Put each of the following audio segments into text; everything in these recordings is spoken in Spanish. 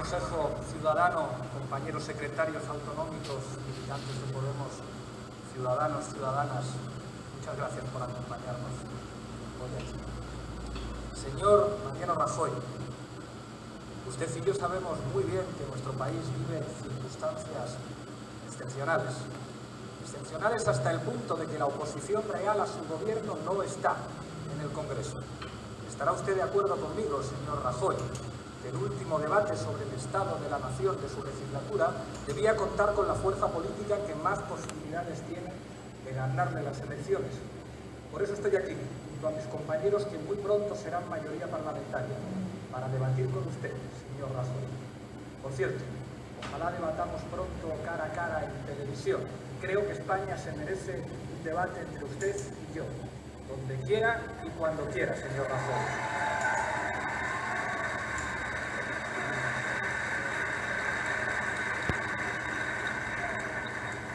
Consejo Ciudadano, compañeros secretarios autonómicos, militantes de Podemos, ciudadanos, ciudadanas, muchas gracias por acompañarnos hoy aquí. Señor Mariano Rajoy, usted y yo sabemos muy bien que nuestro país vive circunstancias excepcionales. Excepcionales hasta el punto de que la oposición real a su gobierno no está en el Congreso. ¿Estará usted de acuerdo conmigo, señor Rajoy, que el último debate sobre el estado de la nación de su legislatura debía contar con la fuerza política que más posibilidades tiene de ganarle las elecciones? Por eso estoy aquí, junto a mis compañeros que muy pronto serán mayoría parlamentaria, para debatir con usted, señor Rajoy. Por cierto, ojalá debatamos pronto cara a cara en televisión. Creo que España se merece un debate entre usted y yo, donde quiera y cuando quiera, señor Rajoy.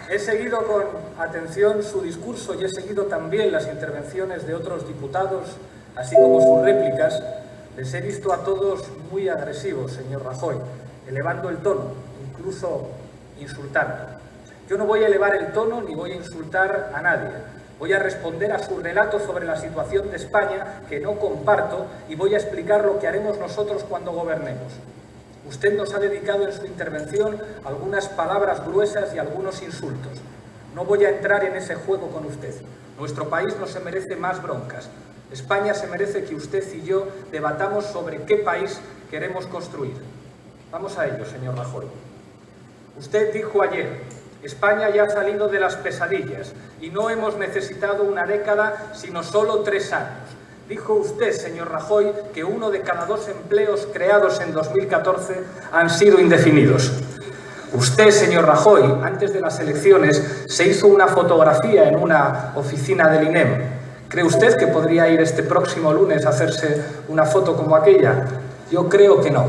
He seguido con atención su discurso y he seguido también las intervenciones de otros diputados, así como sus réplicas. Les he visto a todos muy agresivos, señor Rajoy, elevando el tono, incluso insultando. Yo no voy a elevar el tono ni voy a insultar a nadie. Voy a responder a su relato sobre la situación de España, que no comparto, y voy a explicar lo que haremos nosotros cuando gobernemos. Usted nos ha dedicado en su intervención algunas palabras gruesas y algunos insultos. No voy a entrar en ese juego con usted. Nuestro país no se merece más broncas. España se merece que usted y yo debatamos sobre qué país queremos construir. Vamos a ello, señor Rajoy. Usted dijo ayer: España ya ha salido de las pesadillas y no hemos necesitado una década, sino solo 3 años. Dijo usted, señor Rajoy, que 1 de cada 2 empleos creados en 2014 han sido indefinidos. Usted, señor Rajoy, antes de las elecciones se hizo una fotografía en una oficina del INEM. ¿Cree usted que podría ir este próximo lunes a hacerse una foto como aquella? Yo creo que no.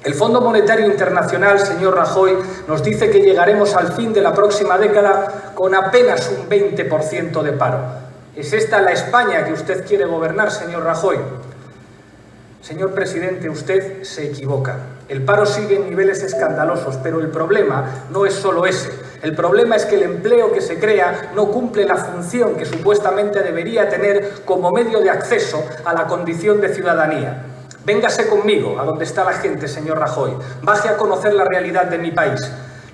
El Fondo Monetario Internacional, señor Rajoy, nos dice que llegaremos al fin de la próxima década con apenas un 20% de paro. ¿Es esta la España que usted quiere gobernar, señor Rajoy? Señor presidente, usted se equivoca. El paro sigue en niveles escandalosos, pero el problema no es solo ese. El problema es que el empleo que se crea no cumple la función que supuestamente debería tener como medio de acceso a la condición de ciudadanía. Véngase conmigo a donde está la gente, señor Rajoy. Baje a conocer la realidad de mi país.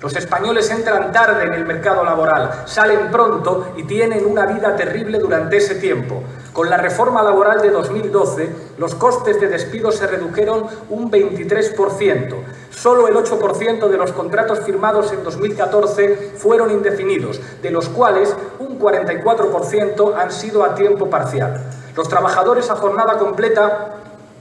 Los españoles entran tarde en el mercado laboral, salen pronto y tienen una vida terrible durante ese tiempo. Con la reforma laboral de 2012, los costes de despido se redujeron un 23%. Solo el 8% de los contratos firmados en 2014 fueron indefinidos, de los cuales un 44% han sido a tiempo parcial. Los trabajadores a jornada completa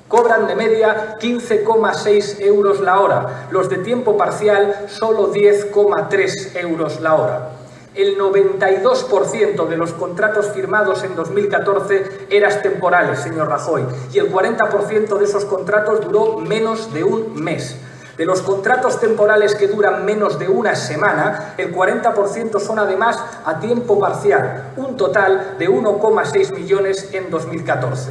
cobran de media 15,6 euros la hora, los de tiempo parcial solo 10,3 euros la hora. El 92% de los contratos firmados en 2014 eran temporales, señor Rajoy, y el 40% de esos contratos duró menos de un mes. De los contratos temporales que duran menos de una semana, el 40% son además a tiempo parcial, un total de 1,6 millones en 2014.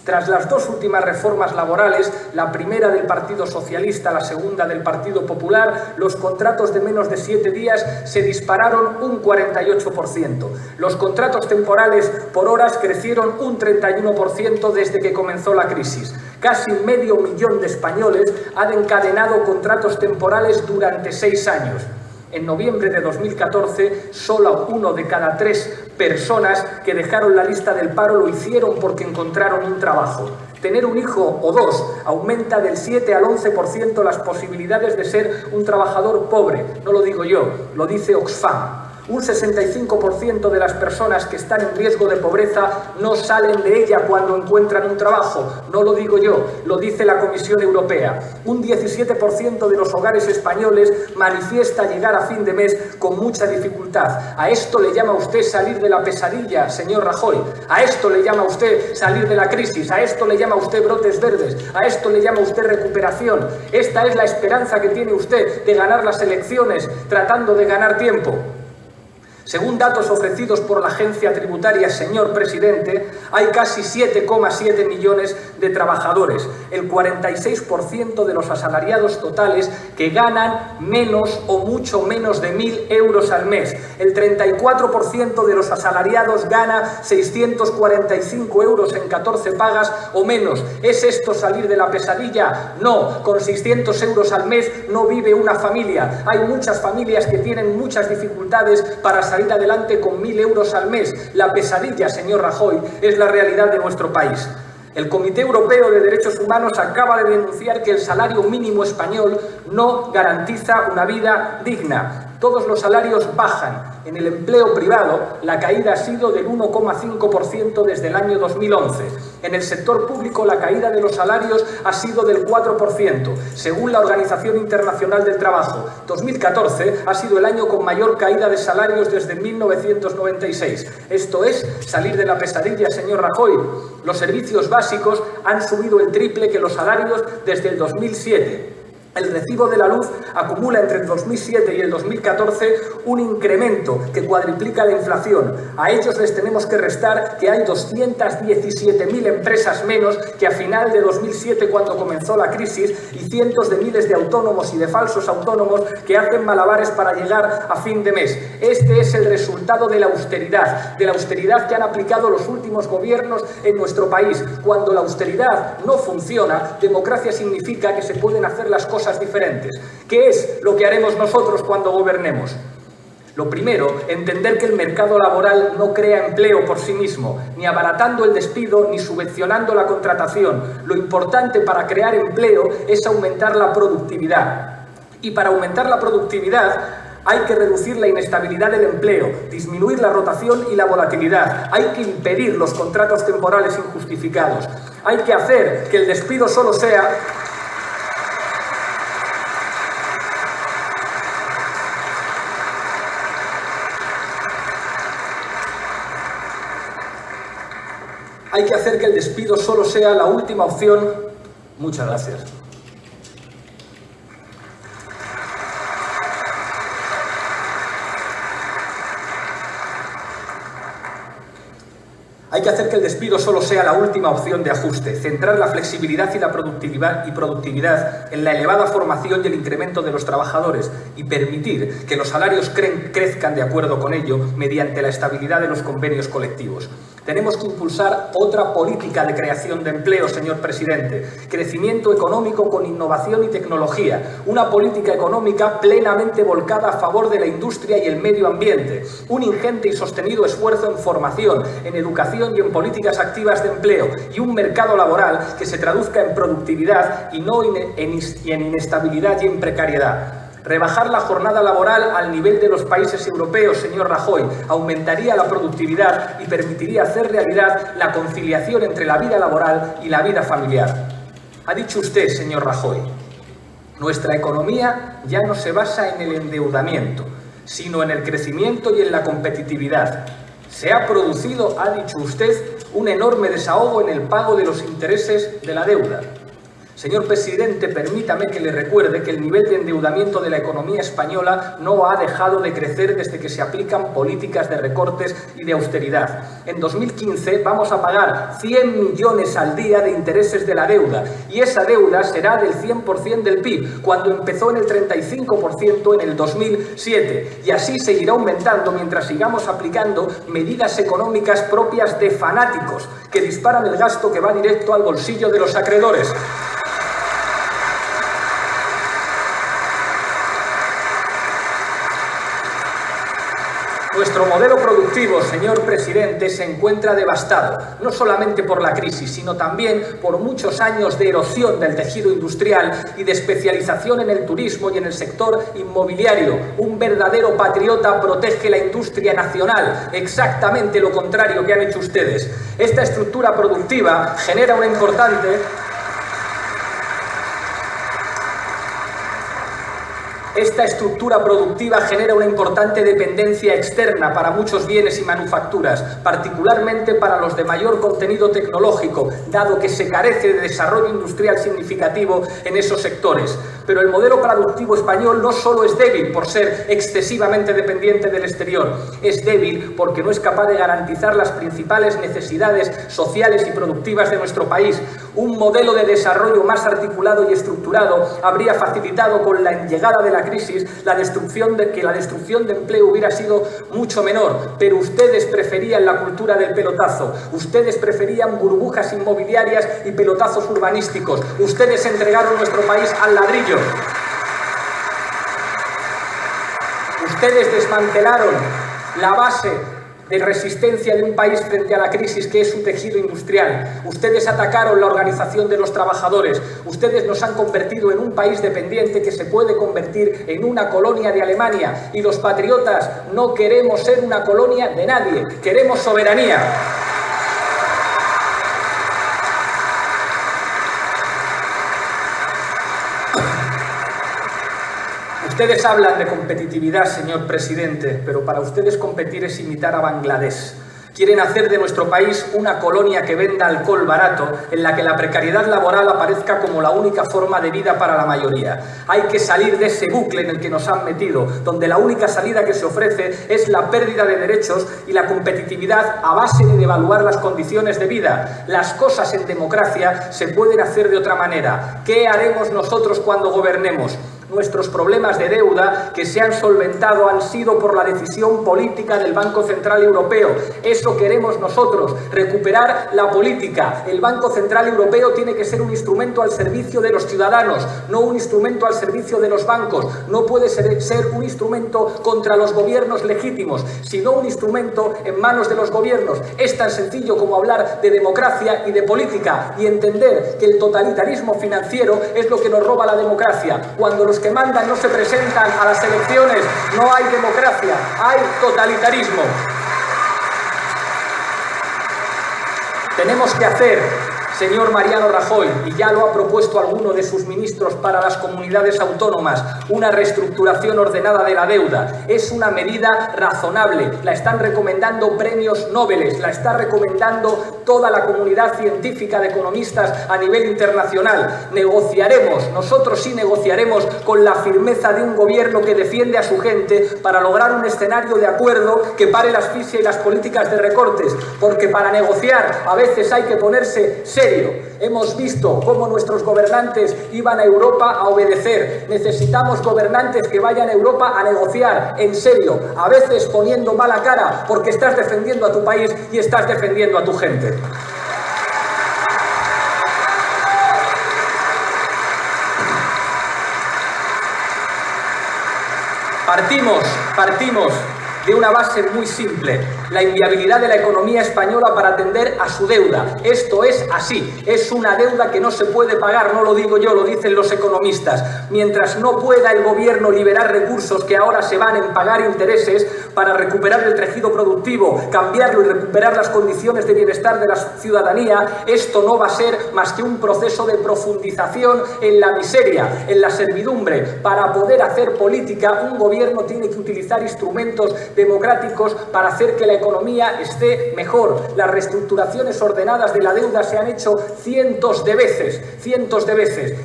Tras las 2 últimas reformas laborales, la primera del Partido Socialista, la segunda del Partido Popular, los contratos de menos de 7 días se dispararon un 48%. Los contratos temporales por horas crecieron un 31% desde que comenzó la crisis. Casi medio millón de españoles han encadenado contratos temporales durante 6 años. En noviembre de 2014, solo 1 de cada 3 personas que dejaron la lista del paro lo hicieron porque encontraron un trabajo. Tener un hijo o 2 aumenta del 7 al 11% las posibilidades de ser un trabajador pobre. No lo digo yo, lo dice Oxfam. Un 65% de las personas que están en riesgo de pobreza no salen de ella cuando encuentran un trabajo. No lo digo yo, lo dice la Comisión Europea. Un 17% de los hogares españoles manifiesta llegar a fin de mes con mucha dificultad. ¿A esto le llama usted salir de la pesadilla, señor Rajoy? ¿A esto le llama usted salir de la crisis? ¿A esto le llama usted brotes verdes? ¿A esto le llama usted recuperación? ¿Esta es la esperanza que tiene usted de ganar las elecciones tratando de ganar tiempo? Según datos ofrecidos por la agencia tributaria, señor presidente, hay casi 7,7 millones de trabajadores, el 46% de los asalariados totales que ganan menos o mucho menos de 1.000 euros al mes. El 34% de los asalariados gana 645 euros en 14 pagas o menos. ¿Es esto salir de la pesadilla? No, con 600 euros al mes no vive una familia. Hay muchas familias que tienen muchas dificultades para salir adelante con 1.000 euros al mes. La pesadilla, señor Rajoy, es la realidad de nuestro país. El Comité Europeo de Derechos Humanos acaba de denunciar que el salario mínimo español no garantiza una vida digna. Todos los salarios bajan. En el empleo privado, la caída ha sido del 1,5% desde el año 2011. En el sector público, la caída de los salarios ha sido del 4%, según la Organización Internacional del Trabajo. 2014 ha sido el año con mayor caída de salarios desde 1996. Esto es salir de la pesadilla, señor Rajoy. Los servicios básicos han subido el triple que los salarios desde el 2007. El recibo de la luz acumula entre el 2007 y el 2014 un incremento que cuadriplica la inflación. A ellos les tenemos que restar que hay 217.000 empresas menos que a final de 2007, cuando comenzó la crisis, y cientos de miles de autónomos y de falsos autónomos que hacen malabares para llegar a fin de mes. Este es el resultado de la austeridad que han aplicado los últimos gobiernos en nuestro país. Cuando la austeridad no funciona, democracia significa que se pueden hacer las cosas diferentes. ¿Qué es lo que haremos nosotros cuando gobernemos? Lo primero, entender que el mercado laboral no crea empleo por sí mismo, ni abaratando el despido ni subvencionando la contratación. Lo importante para crear empleo es aumentar la productividad. Y para aumentar la productividad hay que reducir la inestabilidad del empleo, disminuir la rotación y la volatilidad. Hay que impedir los contratos temporales injustificados. Hay que hacer que el despido solo sea... Hay que hacer que el despido solo sea la última opción. Muchas gracias. Hay que hacer que el despido solo sea la última opción de ajuste, centrar la flexibilidad y la productividad en la elevada formación y el incremento de los trabajadores y permitir que los salarios crezcan de acuerdo con ello mediante la estabilidad de los convenios colectivos. Tenemos que impulsar otra política de creación de empleo, señor presidente. Crecimiento económico con innovación y tecnología. Una política económica plenamente volcada a favor de la industria y el medio ambiente. Un ingente y sostenido esfuerzo en formación, en educación y en políticas activas de empleo. Y un mercado laboral que se traduzca en productividad y no en inestabilidad y en precariedad. Rebajar la jornada laboral al nivel de los países europeos, señor Rajoy, aumentaría la productividad y permitiría hacer realidad la conciliación entre la vida laboral y la vida familiar. Ha dicho usted, señor Rajoy, nuestra economía ya no se basa en el endeudamiento, sino en el crecimiento y en la competitividad. Se ha producido, ha dicho usted, un enorme desahogo en el pago de los intereses de la deuda. Señor presidente, permítame que le recuerde que el nivel de endeudamiento de la economía española no ha dejado de crecer desde que se aplican políticas de recortes y de austeridad. En 2015 vamos a pagar 100 millones al día de intereses de la deuda y esa deuda será del 100% del PIB, cuando empezó en el 35% en el 2007. Y así seguirá aumentando mientras sigamos aplicando medidas económicas propias de fanáticos que disparan el gasto que va directo al bolsillo de los acreedores. Nuestro modelo productivo, señor presidente, se encuentra devastado, no solamente por la crisis, sino también por muchos años de erosión del tejido industrial y de especialización en el turismo y en el sector inmobiliario. Un verdadero patriota protege la industria nacional, exactamente lo contrario que han hecho ustedes. Esta estructura productiva genera una importante... Esta estructura productiva genera una importante dependencia externa para muchos bienes y manufacturas, particularmente para los de mayor contenido tecnológico, dado que se carece de desarrollo industrial significativo en esos sectores. Pero el modelo productivo español no solo es débil por ser excesivamente dependiente del exterior, es débil porque no es capaz de garantizar las principales necesidades sociales y productivas de nuestro país. Un modelo de desarrollo más articulado y estructurado habría facilitado con la llegada de la crisis la destrucción de empleo hubiera sido mucho menor, pero ustedes preferían la cultura del pelotazo, ustedes preferían burbujas inmobiliarias y pelotazos urbanísticos, ustedes entregaron nuestro país al ladrillo. Ustedes desmantelaron la base de resistencia de un país frente a la crisis, que es su tejido industrial. Ustedes atacaron la organización de los trabajadores. Ustedes nos han convertido en un país dependiente que se puede convertir en una colonia de Alemania. Y los patriotas no queremos ser una colonia de nadie. Queremos soberanía. Ustedes hablan de competitividad, señor presidente, pero para ustedes competir es imitar a Bangladesh. Quieren hacer de nuestro país una colonia que venda alcohol barato, en la que la precariedad laboral aparezca como la única forma de vida para la mayoría. Hay que salir de ese bucle en el que nos han metido, donde la única salida que se ofrece es la pérdida de derechos y la competitividad a base de devaluar las condiciones de vida. Las cosas en democracia se pueden hacer de otra manera. ¿Qué haremos nosotros cuando gobernemos? Nuestros problemas de deuda que se han solventado han sido por la decisión política del Banco Central Europeo. Eso queremos nosotros, recuperar la política. El Banco Central Europeo tiene que ser un instrumento al servicio de los ciudadanos, no un instrumento al servicio de los bancos. No puede ser un instrumento contra los gobiernos legítimos, sino un instrumento en manos de los gobiernos. Es tan sencillo como hablar de democracia y de política y entender que el totalitarismo financiero es lo que nos roba la democracia. Cuando los que mandan no se presentan a las elecciones, no hay democracia, hay totalitarismo. Tenemos que hacer, señor Mariano Rajoy, y ya lo ha propuesto alguno de sus ministros para las comunidades autónomas, una reestructuración ordenada de la deuda. Es una medida razonable, la están recomendando premios Nobel, la está recomendando toda la comunidad científica de economistas a nivel internacional. Negociaremos, nosotros sí negociaremos con la firmeza de un gobierno que defiende a su gente para lograr un escenario de acuerdo que pare la asfixia y las políticas de recortes, porque para negociar a veces hay que ponerse serio. Hemos visto cómo nuestros gobernantes iban a Europa a obedecer. Necesitamos gobernantes que vayan a Europa a negociar en serio, a veces poniendo mala cara porque estás defendiendo a tu país y estás defendiendo a tu gente. Partimos de una base muy simple: la inviabilidad de la economía española para atender a su deuda. Esto es así, es una deuda que no se puede pagar, no lo digo yo, lo dicen los economistas. Mientras no pueda el gobierno liberar recursos que ahora se van en pagar intereses para recuperar el tejido productivo, cambiarlo y recuperar las condiciones de bienestar de la ciudadanía, esto no va a ser más que un proceso de profundización en la miseria, en la servidumbre. Para poder hacer política, un gobierno tiene que utilizar instrumentos democráticos para hacer que la economía esté mejor. Las reestructuraciones ordenadas de la deuda se han hecho cientos de veces.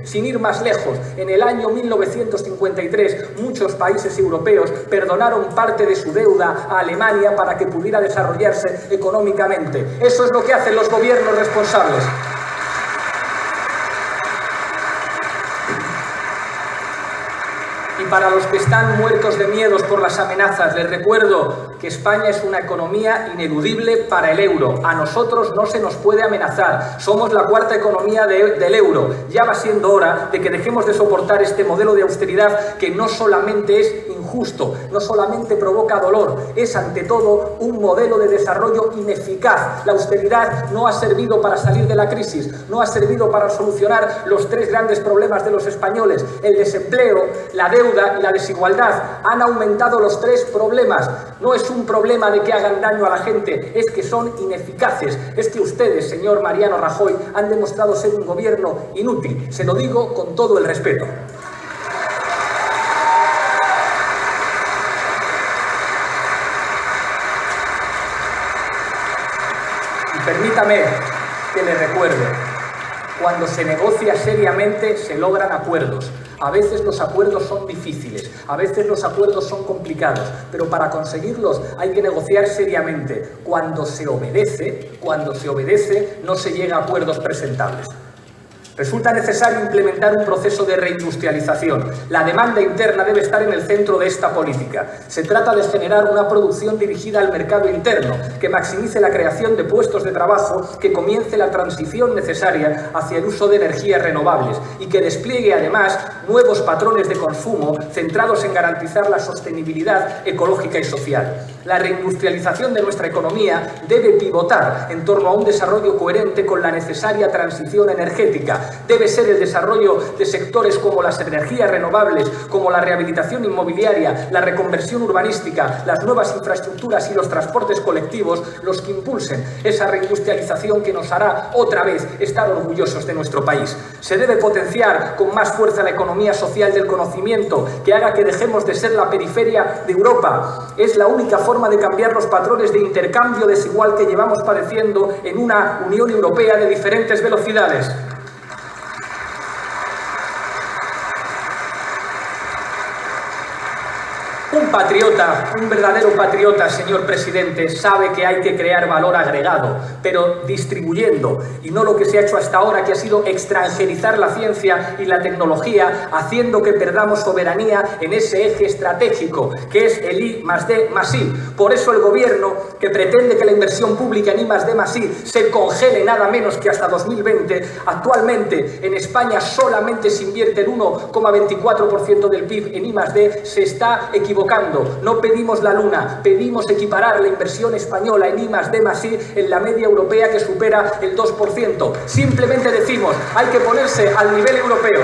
Sin ir más lejos, en el año 1953 muchos países europeos perdonaron parte de su deuda a Alemania para que pudiera desarrollarse económicamente. Eso es lo que hacen los gobiernos responsables. Y para los que están muertos de miedos por las amenazas, les recuerdo que España es una economía ineludible para el euro. A nosotros no se nos puede amenazar. Somos la cuarta economía del euro. Ya va siendo hora de que dejemos de soportar este modelo de austeridad que no solamente es injusto, no solamente provoca dolor, es ante todo un modelo de desarrollo ineficaz. La austeridad no ha servido para salir de la crisis, no ha servido para solucionar los tres grandes problemas de los españoles: el desempleo, la deuda y la desigualdad. Han aumentado los tres problemas. No es un problema de que hagan daño a la gente, es que son ineficaces. Es que ustedes, señor Mariano Rajoy, han demostrado ser un gobierno inútil. Se lo digo con todo el respeto. Permítame que le recuerde, cuando se negocia seriamente se logran acuerdos. A veces los acuerdos son difíciles, a veces los acuerdos son complicados, pero para conseguirlos hay que negociar seriamente. Cuando se obedece, no se llega a acuerdos presentables. Resulta necesario implementar un proceso de reindustrialización. La demanda interna debe estar en el centro de esta política. Se trata de generar una producción dirigida al mercado interno, que maximice la creación de puestos de trabajo, que comience la transición necesaria hacia el uso de energías renovables y que despliegue además nuevos patrones de consumo centrados en garantizar la sostenibilidad ecológica y social. La reindustrialización de nuestra economía debe pivotar en torno a un desarrollo coherente con la necesaria transición energética. Debe ser el desarrollo de sectores como las energías renovables, como la rehabilitación inmobiliaria, la reconversión urbanística, las nuevas infraestructuras y los transportes colectivos los que impulsen esa reindustrialización que nos hará otra vez estar orgullosos de nuestro país. Se debe potenciar con más fuerza la economía social del conocimiento, que haga que dejemos de ser la periferia de Europa. Es la única forma de cambiar los patrones de intercambio desigual que llevamos padeciendo en una Unión Europea de diferentes velocidades. Un patriota, un verdadero patriota, señor presidente, sabe que hay que crear valor agregado, pero distribuyendo, y no lo que se ha hecho hasta ahora, que ha sido extranjerizar la ciencia y la tecnología, haciendo que perdamos soberanía en ese eje estratégico, que es el I+D+I. Por eso el gobierno, que pretende que la inversión pública en I+D+I se congele nada menos que hasta 2020, actualmente en España solamente se invierte el 1,24% del PIB en I+D, se está equivocando. No pedimos la luna, pedimos equiparar la inversión española en I+D+I en la media europea, que supera el 2%. Simplemente decimos, hay que ponerse al nivel europeo.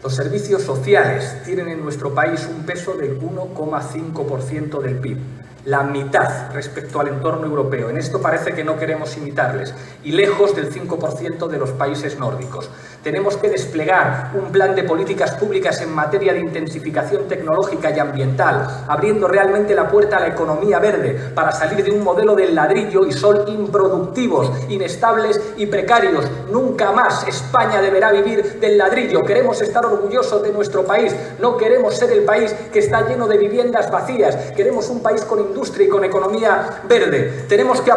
Los servicios sociales tienen en nuestro país un peso del 1,5% del PIB. La mitad respecto al entorno europeo. En esto parece que no queremos imitarles, y lejos del 5% de los países nórdicos. Tenemos que desplegar un plan de políticas públicas en materia de intensificación tecnológica y ambiental, abriendo realmente la puerta a la economía verde para salir de un modelo del ladrillo y sol improductivos, inestables y precarios. Nunca más España deberá vivir del ladrillo. Queremos estar orgullosos de nuestro país. No queremos ser el país que está lleno de viviendas vacías. Queremos un país con industria y con economía verde. Tenemos que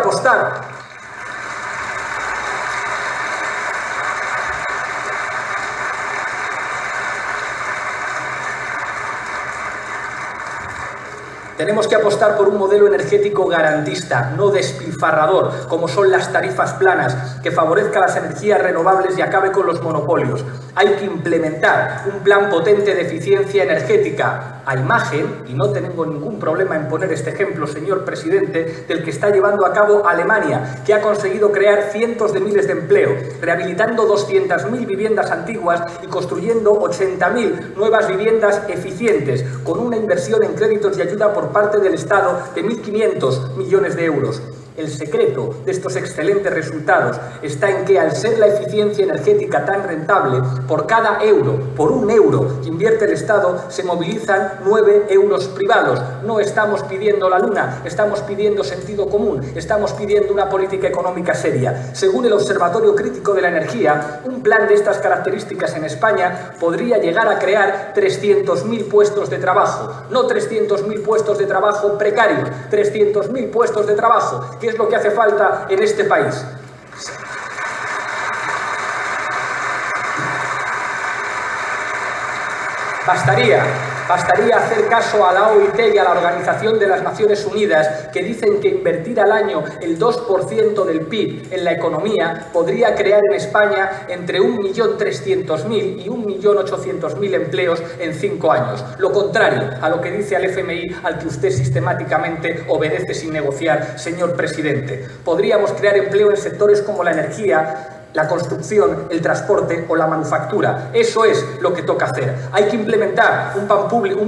apostar por un modelo energético garantista, no despilfarrador, como son las tarifas planas, que favorezca las energías renovables y acabe con los monopolios. Hay que implementar un plan potente de eficiencia energética, a imagen, y no tengo ningún problema en poner este ejemplo, señor presidente, del que está llevando a cabo Alemania, que ha conseguido crear cientos de miles de empleo, rehabilitando 200.000 viviendas antiguas y construyendo 80.000 nuevas viviendas eficientes, con una inversión en créditos y ayuda por parte del Estado de 1.500 millones de euros. El secreto de estos excelentes resultados está en que, al ser la eficiencia energética tan rentable, por cada euro, por un euro que invierte el Estado, se movilizan 9 euros privados. No estamos pidiendo la luna, estamos pidiendo sentido común, estamos pidiendo una política económica seria. Según el Observatorio Crítico de la Energía, un plan de estas características en España podría llegar a crear 300.000 puestos de trabajo. No 300.000 puestos de trabajo precarios, 300.000 puestos de trabajo, que es lo que hace falta en este país. Bastaría hacer caso a la OIT y a la Organización de las Naciones Unidas, que dicen que invertir al año el 2% del PIB en la economía podría crear en España entre 1.300.000 y 1.800.000 empleos en 5 años. Lo contrario a lo que dice al FMI, al que usted sistemáticamente obedece sin negociar, señor presidente. Podríamos crear empleo en sectores como la energía, la construcción, el transporte o la manufactura. Eso es lo que toca hacer. Hay que implementar un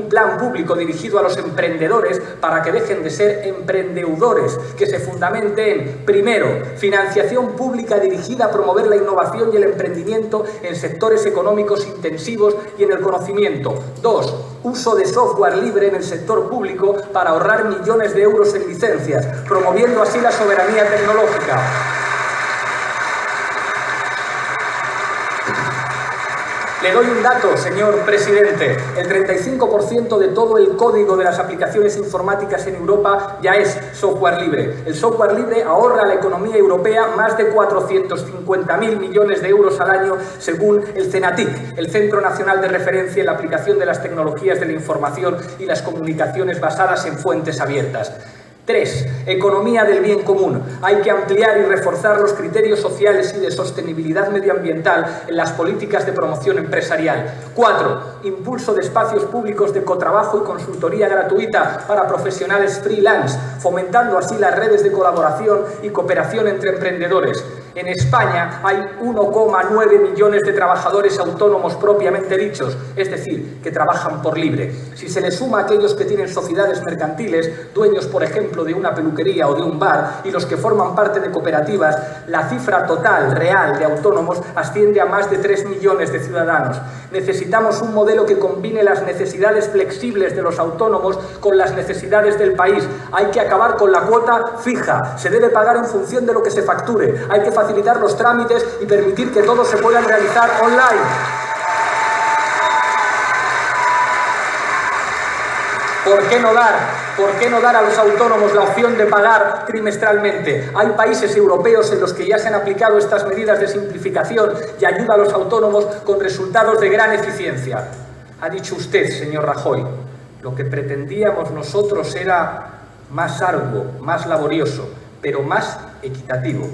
plan público dirigido a los emprendedores para que dejen de ser emprendeudores, que se fundamente en, primero, financiación pública dirigida a promover la innovación y el emprendimiento en sectores económicos intensivos y en el conocimiento. 2. Uso de software libre en el sector público para ahorrar millones de euros en licencias, promoviendo así la soberanía tecnológica. Le doy un dato, señor presidente. El 35% de todo el código de las aplicaciones informáticas en Europa ya es software libre. El software libre ahorra a la economía europea más de 450.000 millones de euros al año, según el CENATIC, el Centro Nacional de Referencia en la Aplicación de las Tecnologías de la Información y las Comunicaciones basadas en fuentes abiertas. 3. Economía del bien común. Hay que ampliar y reforzar los criterios sociales y de sostenibilidad medioambiental en las políticas de promoción empresarial. 4. Impulso de espacios públicos de cotrabajo y consultoría gratuita para profesionales freelance, fomentando así las redes de colaboración y cooperación entre emprendedores. En España hay 1,9 millones de trabajadores autónomos propiamente dichos, es decir, que trabajan por libre. Si se les suma a aquellos que tienen sociedades mercantiles, dueños, por ejemplo, de una peluquería o de un bar, y los que forman parte de cooperativas, la cifra total real de autónomos asciende a más de 3 millones de ciudadanos. Necesitamos un modelo que combine las necesidades flexibles de los autónomos con las necesidades del país. Hay que acabar con la cuota fija. Se debe pagar en función de lo que se facture. Hay que facilitar los trámites y permitir que todos se puedan realizar online. ¿Por qué no dar a los autónomos la opción de pagar trimestralmente? Hay países europeos en los que ya se han aplicado estas medidas de simplificación y ayuda a los autónomos con resultados de gran eficiencia. Ha dicho usted, señor Rajoy, lo que pretendíamos nosotros era más arduo, más laborioso, pero más equitativo.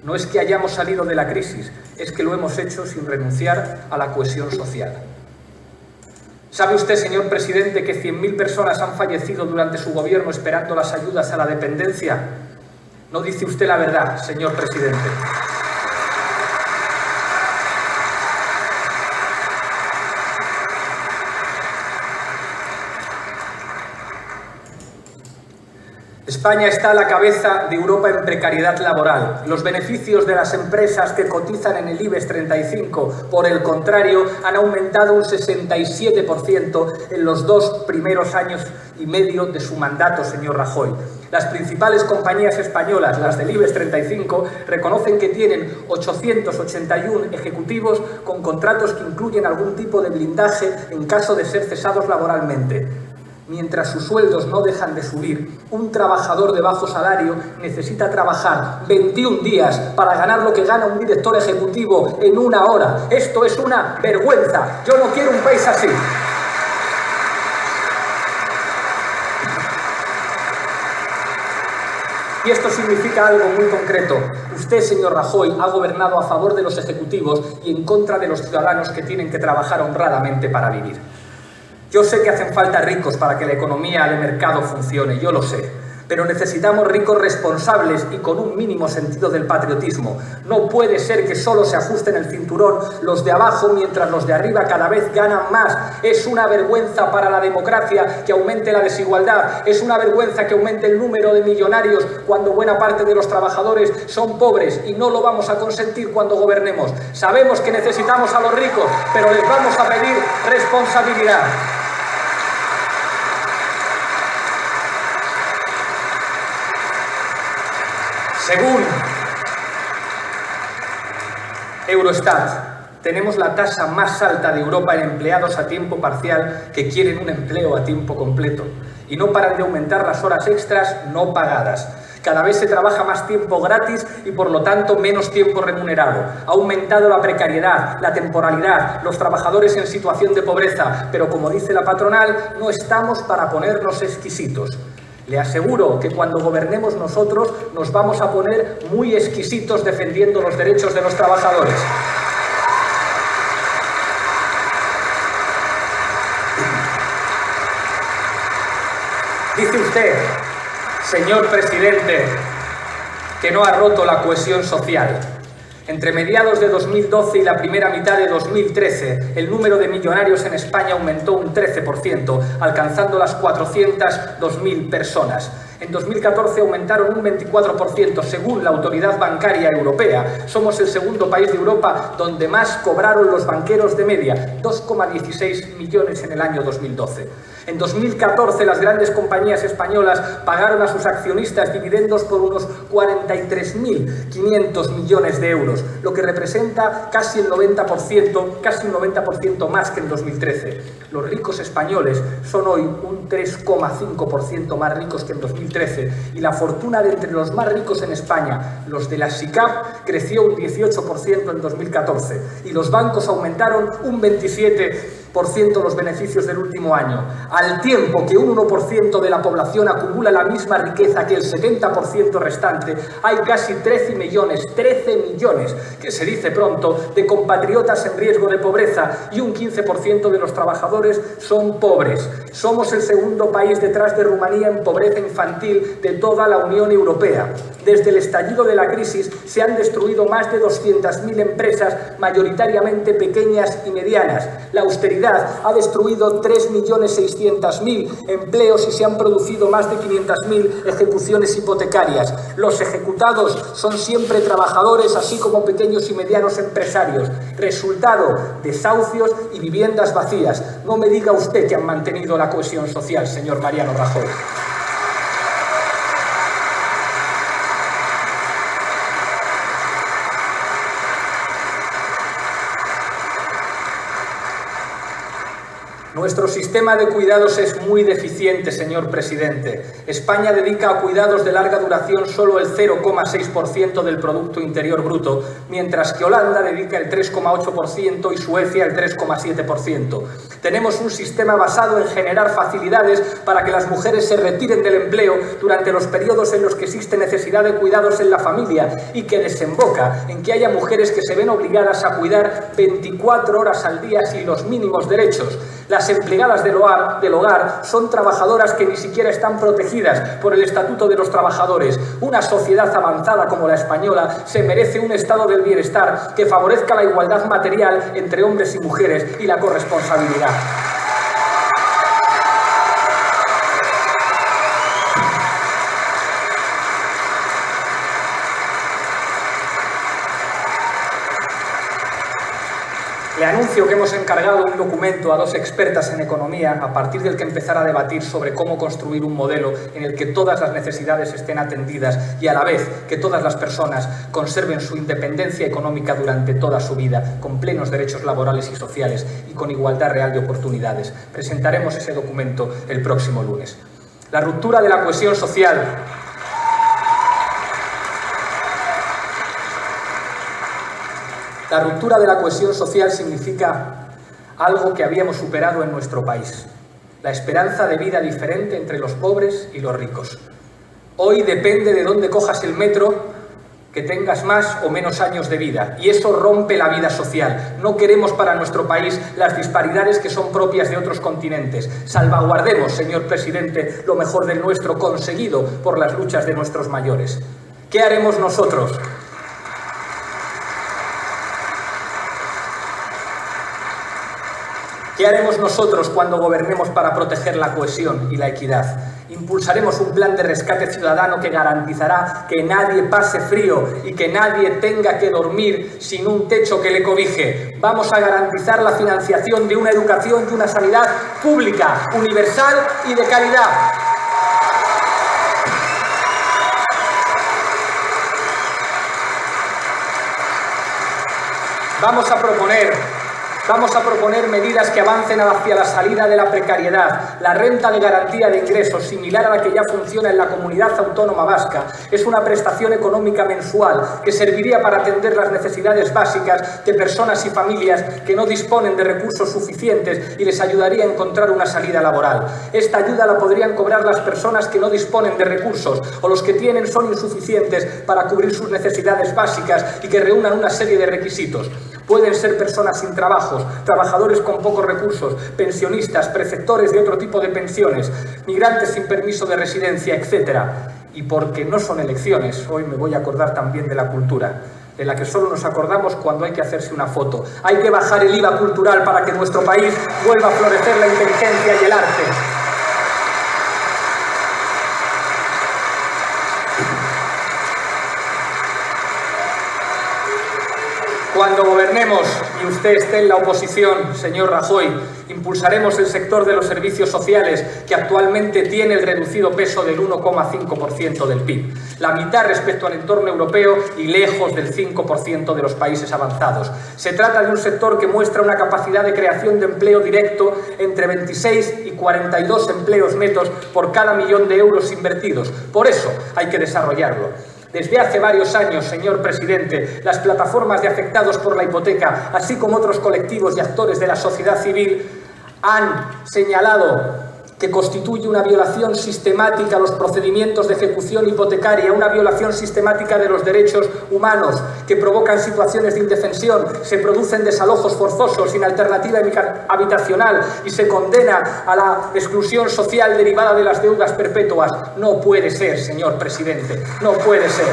No es que hayamos salido de la crisis, es que lo hemos hecho sin renunciar a la cohesión social. ¿Sabe usted, señor presidente, que 100.000 personas han fallecido durante su gobierno esperando las ayudas a la dependencia? No dice usted la verdad, señor presidente. España está a la cabeza de Europa en precariedad laboral. Los beneficios de las empresas que cotizan en el IBEX 35, por el contrario, han aumentado un 67% en los 2 primeros años y medio de su mandato, señor Rajoy. Las principales compañías españolas, las del IBEX 35, reconocen que tienen 881 ejecutivos con contratos que incluyen algún tipo de blindaje en caso de ser cesados laboralmente. Mientras sus sueldos no dejan de subir, un trabajador de bajo salario necesita trabajar 21 días para ganar lo que gana un director ejecutivo en 1 hora. Esto es una vergüenza. Yo no quiero un país así. Y esto significa algo muy concreto. Usted, señor Rajoy, ha gobernado a favor de los ejecutivos y en contra de los ciudadanos que tienen que trabajar honradamente para vivir. Yo sé que hacen falta ricos para que la economía de mercado funcione, yo lo sé, pero necesitamos ricos responsables y con un mínimo sentido del patriotismo. No puede ser que solo se ajusten el cinturón los de abajo mientras los de arriba cada vez ganan más. Es una vergüenza para la democracia que aumente la desigualdad, es una vergüenza que aumente el número de millonarios cuando buena parte de los trabajadores son pobres y no lo vamos a consentir cuando gobernemos. Sabemos que necesitamos a los ricos, pero les vamos a pedir responsabilidad. Según Eurostat, tenemos la tasa más alta de Europa en empleados a tiempo parcial que quieren un empleo a tiempo completo y no paran de aumentar las horas extras no pagadas. Cada vez se trabaja más tiempo gratis y por lo tanto menos tiempo remunerado. Ha aumentado la precariedad, la temporalidad, los trabajadores en situación de pobreza, pero como dice la patronal, no estamos para ponernos exquisitos. Le aseguro que cuando gobernemos nosotros nos vamos a poner muy exquisitos defendiendo los derechos de los trabajadores. Dice usted, señor presidente, que no ha roto la cohesión social. Entre mediados de 2012 y la primera mitad de 2013, el número de millonarios en España aumentó un 13%, alcanzando las 402.000 personas. En 2014 aumentaron un 24%, según la Autoridad Bancaria Europea. Somos el segundo país de Europa donde más cobraron los banqueros de media, 2,16 millones en el año 2012. En 2014, las grandes compañías españolas pagaron a sus accionistas dividendos por unos 43.500 millones de euros, lo que representa casi un 90% más que en 2013. Los ricos españoles son hoy un 3,5% más ricos que en 2013 y la fortuna de entre los más ricos en España, los de la SICAV, creció un 18% en 2014 y los bancos aumentaron un 27% los beneficios del último año, al tiempo que un 1% de la población acumula la misma riqueza que el 70% restante. Hay casi 13 millones, que se dice pronto, de compatriotas en riesgo de pobreza y un 15% de los trabajadores son pobres. Somos el segundo país detrás de Rumanía en pobreza infantil de toda la Unión Europea. Desde el estallido de la crisis se han destruido más de 200.000 empresas, mayoritariamente pequeñas y medianas. La austeridad ha destruido 3.600.000 empleos y se han producido más de 500.000 ejecuciones hipotecarias. Los ejecutados son siempre trabajadores, así como pequeños y medianos empresarios. Resultado: desahucios y viviendas vacías. No me diga usted que han mantenido la cohesión social, señor Mariano Rajoy. Nuestro sistema de cuidados es muy deficiente, señor presidente. España dedica a cuidados de larga duración solo el 0,6% del Producto Interior Bruto, mientras que Holanda dedica el 3,8% y Suecia el 3,7%. Tenemos un sistema basado en generar facilidades para que las mujeres se retiren del empleo durante los periodos en los que existe necesidad de cuidados en la familia y que desemboca en que haya mujeres que se ven obligadas a cuidar 24 horas al día sin los mínimos derechos. Las empleadas del hogar son trabajadoras que ni siquiera están protegidas por el Estatuto de los Trabajadores. Una sociedad avanzada como la española se merece un estado del bienestar que favorezca la igualdad material entre hombres y mujeres y la corresponsabilidad. Le anuncio que hemos encargado un documento a 2 expertas en economía a partir del que empezar a debatir sobre cómo construir un modelo en el que todas las necesidades estén atendidas y a la vez que todas las personas conserven su independencia económica durante toda su vida, con plenos derechos laborales y sociales y con igualdad real de oportunidades. Presentaremos ese documento el próximo lunes. La ruptura de la cohesión social. La ruptura de la cohesión social significa algo que habíamos superado en nuestro país: la esperanza de vida diferente entre los pobres y los ricos. Hoy depende de dónde cojas el metro que tengas más o menos años de vida, y eso rompe la vida social. No queremos para nuestro país las disparidades que son propias de otros continentes. Salvaguardemos, señor presidente, lo mejor del nuestro, conseguido por las luchas de nuestros mayores. ¿Qué haremos nosotros? ¿Qué haremos nosotros cuando gobernemos para proteger la cohesión y la equidad? Impulsaremos un plan de rescate ciudadano que garantizará que nadie pase frío y que nadie tenga que dormir sin un techo que le cobije. Vamos a garantizar la financiación de una educación y una sanidad pública, universal y de calidad. Vamos a proponer medidas que avancen hacia la salida de la precariedad. La renta de garantía de ingresos, similar a la que ya funciona en la Comunidad Autónoma Vasca, es una prestación económica mensual que serviría para atender las necesidades básicas de personas y familias que no disponen de recursos suficientes y les ayudaría a encontrar una salida laboral. Esta ayuda la podrían cobrar las personas que no disponen de recursos o los que tienen son insuficientes para cubrir sus necesidades básicas y que reúnan una serie de requisitos. Pueden ser personas sin trabajos, trabajadores con pocos recursos, pensionistas, preceptores de otro tipo de pensiones, migrantes sin permiso de residencia, etc. Y porque no son elecciones, hoy me voy a acordar también de la cultura. de la que solo nos acordamos cuando hay que hacerse una foto. Hay que bajar el IVA cultural para que en nuestro país vuelva a florecer la inteligencia y el arte. Cuando gobernemos y usted esté en la oposición, señor Rajoy, impulsaremos el sector de los servicios sociales, que actualmente tiene el reducido peso del 1,5% del PIB, la mitad respecto al entorno europeo y lejos del 5% de los países avanzados. Se trata de un sector que muestra una capacidad de creación de empleo directo entre 26 y 42 empleos netos por cada millón de euros invertidos. Por eso hay que desarrollarlo. Desde hace varios años, señor presidente, las plataformas de afectados por la hipoteca, así como otros colectivos y actores de la sociedad civil, han señalado que constituye una violación sistemática a los procedimientos de ejecución hipotecaria, una violación sistemática de los derechos humanos, que provocan situaciones de indefensión, se producen desalojos forzosos sin alternativa habitacional y se condena a la exclusión social derivada de las deudas perpetuas. No puede ser, señor presidente, no puede ser.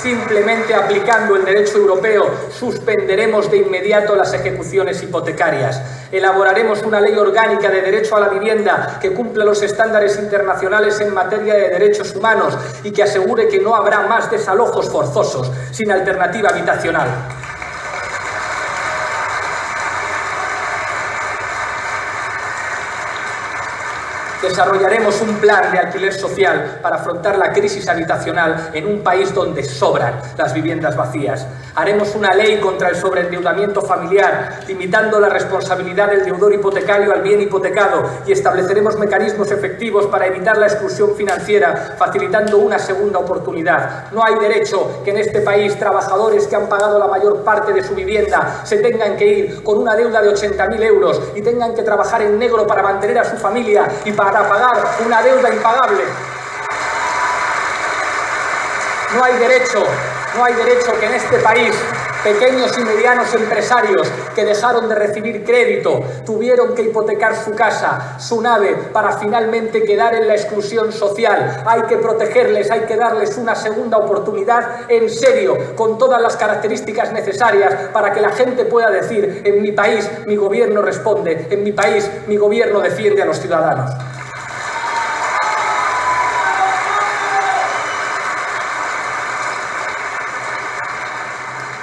Simplemente aplicando el derecho europeo, suspenderemos de inmediato las ejecuciones hipotecarias. Elaboraremos una ley orgánica de derecho a la vivienda que cumpla los estándares internacionales en materia de derechos humanos y que asegure que no habrá más desalojos forzosos sin alternativa habitacional. Desarrollaremos un plan de alquiler social para afrontar la crisis habitacional en un país donde sobran las viviendas vacías. Haremos una ley contra el sobreendeudamiento familiar, limitando la responsabilidad del deudor hipotecario al bien hipotecado, y estableceremos mecanismos efectivos para evitar la exclusión financiera, facilitando una segunda oportunidad. No hay derecho que en este país trabajadores que han pagado la mayor parte de su vivienda se tengan que ir con una deuda de 80.000 euros y tengan que trabajar en negro para mantener a su familia y para pagar una deuda impagable. No hay derecho que en este país pequeños y medianos empresarios que dejaron de recibir crédito tuvieron que hipotecar su casa, su nave, para finalmente quedar en la exclusión social. Hay que protegerles, hay que darles una segunda oportunidad en serio, con todas las características necesarias para que la gente pueda decir: en mi país mi gobierno responde, en mi país mi gobierno defiende a los ciudadanos.